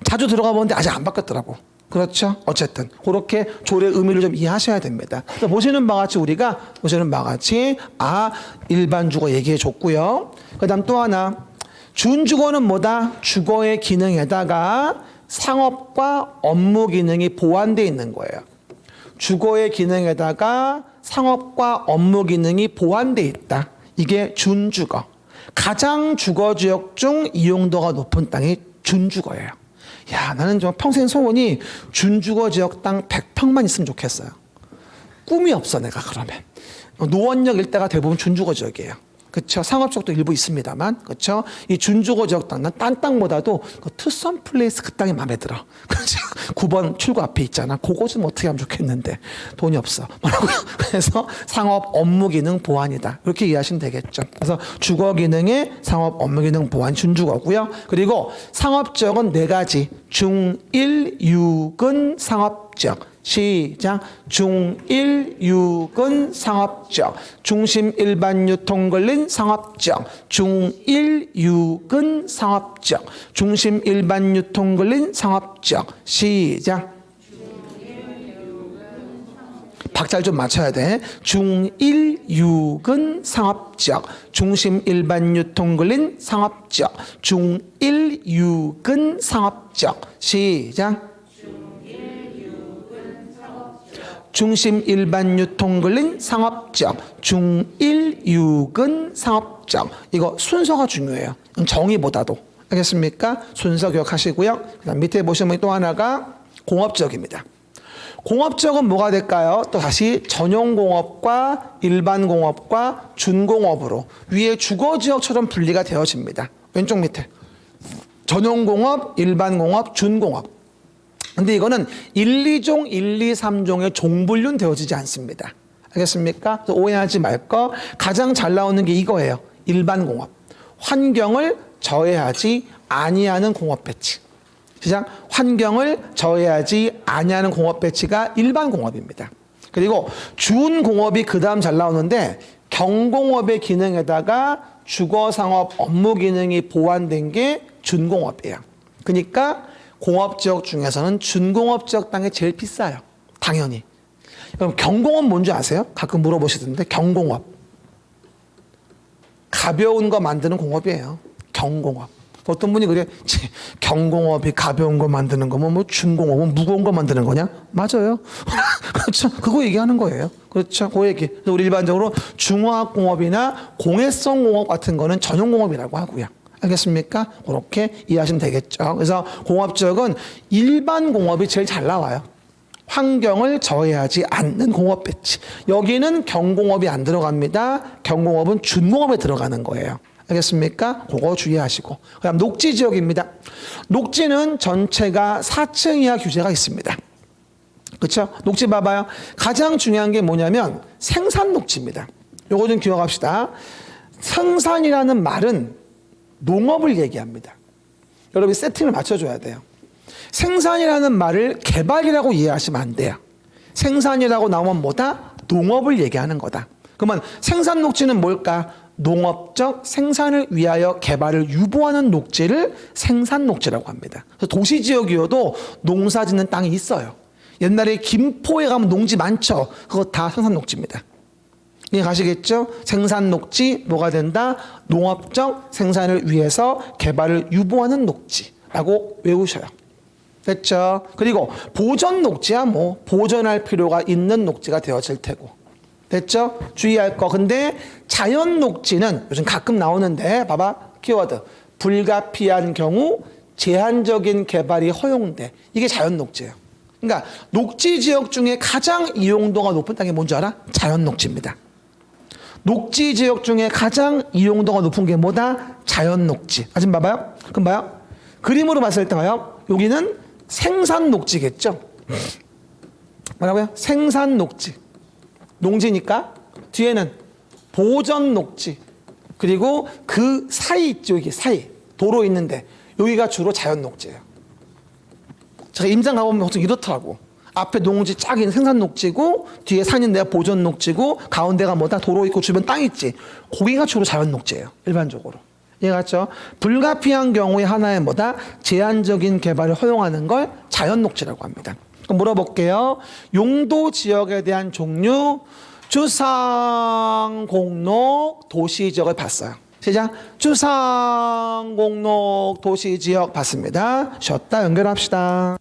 자주 들어가 보는데 아직 안 바뀌었더라고. 그렇죠? 어쨌든 그렇게 조례 의미를 좀 이해하셔야 됩니다. 보시는 바와 같이 일반 주거 얘기해 줬고요. 그다음 또 하나 준주거는 뭐다? 주거의 기능에다가 상업과 업무 기능이 보완되어 있는 거예요. 주거의 기능에다가 상업과 업무 기능이 보완되어 있다. 이게 준주거. 가장 주거지역 중 이용도가 높은 땅이 준주거예요. 나는 좀 평생 소원이 준주거 지역 땅 100평만 있으면 좋겠어요. 꿈이 없어 내가 그러면. 노원역 일대가 대부분 준주거 지역이에요. 그렇죠. 상업적도 일부 있습니다만, 그렇죠. 이 준주거 지역 땅, 난 딴 땅보다도 그 투썸 플레이스 그 땅이 마음에 들어. 그렇죠. 9번 출구 앞에 있잖아. 그거 좀 어떻게 하면 좋겠는데 돈이 없어. 뭐라고요? 그래서 상업 업무 기능 보완이다. 이렇게 이해하시면 되겠죠. 그래서 주거 기능의 상업 업무 기능 보완 준주거고요. 그리고 상업 지역은 네 가지. 중1, 6은 상업 지역. 시작. 중1, 6은 상업지역. 중심 일반 유통 걸린 상업지역. 중1, 6은 상업지역. 중심 일반 유통 걸린 상업지역. 시작. 박자를 좀 맞춰야 돼. 중1, 6은 상업지역. 중심 일반 유통 걸린 상업지역. 중1, 6은 상업지역. 시작. 중심 일반 유통 걸린 상업지역. 중1, 6은 상업지역. 이거 순서가 중요해요. 정의보다도. 알겠습니까? 순서 기억하시고요. 그다음 밑에 보시면 또 하나가 공업지역입니다. 공업지역은 뭐가 될까요? 또 다시 전용공업과 일반공업과 준공업으로 위에 주거지역처럼 분리가 되어집니다. 왼쪽 밑에. 전용공업, 일반공업, 준공업. 근데 이거는 1, 2종, 1, 2, 3종의 종분류는 되어지지 않습니다. 알겠습니까? 오해하지 말 거. 가장 잘 나오는 게 이거예요. 일반공업. 환경을 저해하지 아니하는 공업 배치. 시작. 환경을 저해하지 아니하는 공업 배치가 일반공업입니다. 그리고 준공업이 그 다음 잘 나오는데 경공업의 기능에다가 주거상업 업무 기능이 보완된 게 준공업이에요. 그러니까 공업지역 중에서는 준공업지역 땅이 제일 비싸요. 당연히. 그럼 경공업 뭔지 아세요? 가끔 물어보시던데 경공업. 가벼운 거 만드는 공업이에요. 경공업. 어떤 분이 그래, 경공업이 가벼운 거 만드는 거면 뭐 준공업은 무거운 거 만드는 거냐? 맞아요. 그렇죠. 그거 얘기하는 거예요. 그렇죠. 그 얘기. 그래서 우리 일반적으로 중화학공업이나 공해성 공업 같은 거는 전용공업이라고 하고요. 알겠습니까? 그렇게 이해하시면 되겠죠. 그래서 공업지역은 일반 공업이 제일 잘 나와요. 환경을 저해하지 않는 공업 배치. 여기는 경공업이 안 들어갑니다. 경공업은 준공업에 들어가는 거예요. 알겠습니까? 그거 주의하시고. 그다음 녹지 지역입니다. 녹지는 전체가 4층 이하 규제가 있습니다. 그렇죠? 녹지 봐봐요. 가장 중요한 게 뭐냐면 생산 녹지입니다. 요거 좀 기억합시다. 생산이라는 말은 농업을 얘기합니다. 여러분이 세팅을 맞춰줘야 돼요. 생산이라는 말을 개발이라고 이해하시면 안 돼요. 생산이라고 나오면 뭐다? 농업을 얘기하는 거다. 그러면 생산 녹지는 뭘까? 농업적 생산을 위하여 개발을 유보하는 녹지를 생산 녹지라고 합니다. 도시 지역이어도 농사 짓는 땅이 있어요. 옛날에 김포에 가면 농지 많죠. 그거 다 생산 녹지입니다. 이해 가시겠죠? 생산 녹지 뭐가 된다? 농업적 생산을 위해서 개발을 유보하는 녹지라고 외우셔요. 됐죠? 그리고 보전 녹지야 뭐 보존할 필요가 있는 녹지가 되어질 테고. 됐죠? 주의할 거. 근데 자연 녹지는 요즘 가끔 나오는데 봐봐. 키워드. 불가피한 경우 제한적인 개발이 허용돼. 이게 자연 녹지예요. 그러니까 녹지 지역 중에 가장 이용도가 높은 땅이 뭔지 알아? 자연 녹지입니다. 녹지 지역 중에 가장 이용도가 높은 게 뭐다? 자연 녹지. 지금 봐봐요. 그럼 봐요. 그림으로 봤을 때 봐요. 여기는 생산 녹지겠죠. 뭐라고요? 생산 녹지. 농지니까 뒤에는 보전 녹지. 그리고 그 사이 있죠. 여기 사이. 도로 있는데 여기가 주로 자연 녹지예요. 제가 임장 가보면 보통 이렇더라고. 앞에 농지 쫙 있는 생산 녹지고 뒤에 산인데가 보전 녹지고 가운데가 뭐다? 도로 있고 주변 땅 있지. 거기가 주로 자연 녹지예요. 일반적으로. 이해갔죠? 불가피한 경우에 하나의 뭐다? 제한적인 개발을 허용하는 걸 자연 녹지라고 합니다. 그럼 물어볼게요. 용도 지역에 대한 종류 주상, 공록, 도시 지역을 봤어요. 시작. 주상, 공록, 도시 지역 봤습니다. 쉬었다 연결합시다.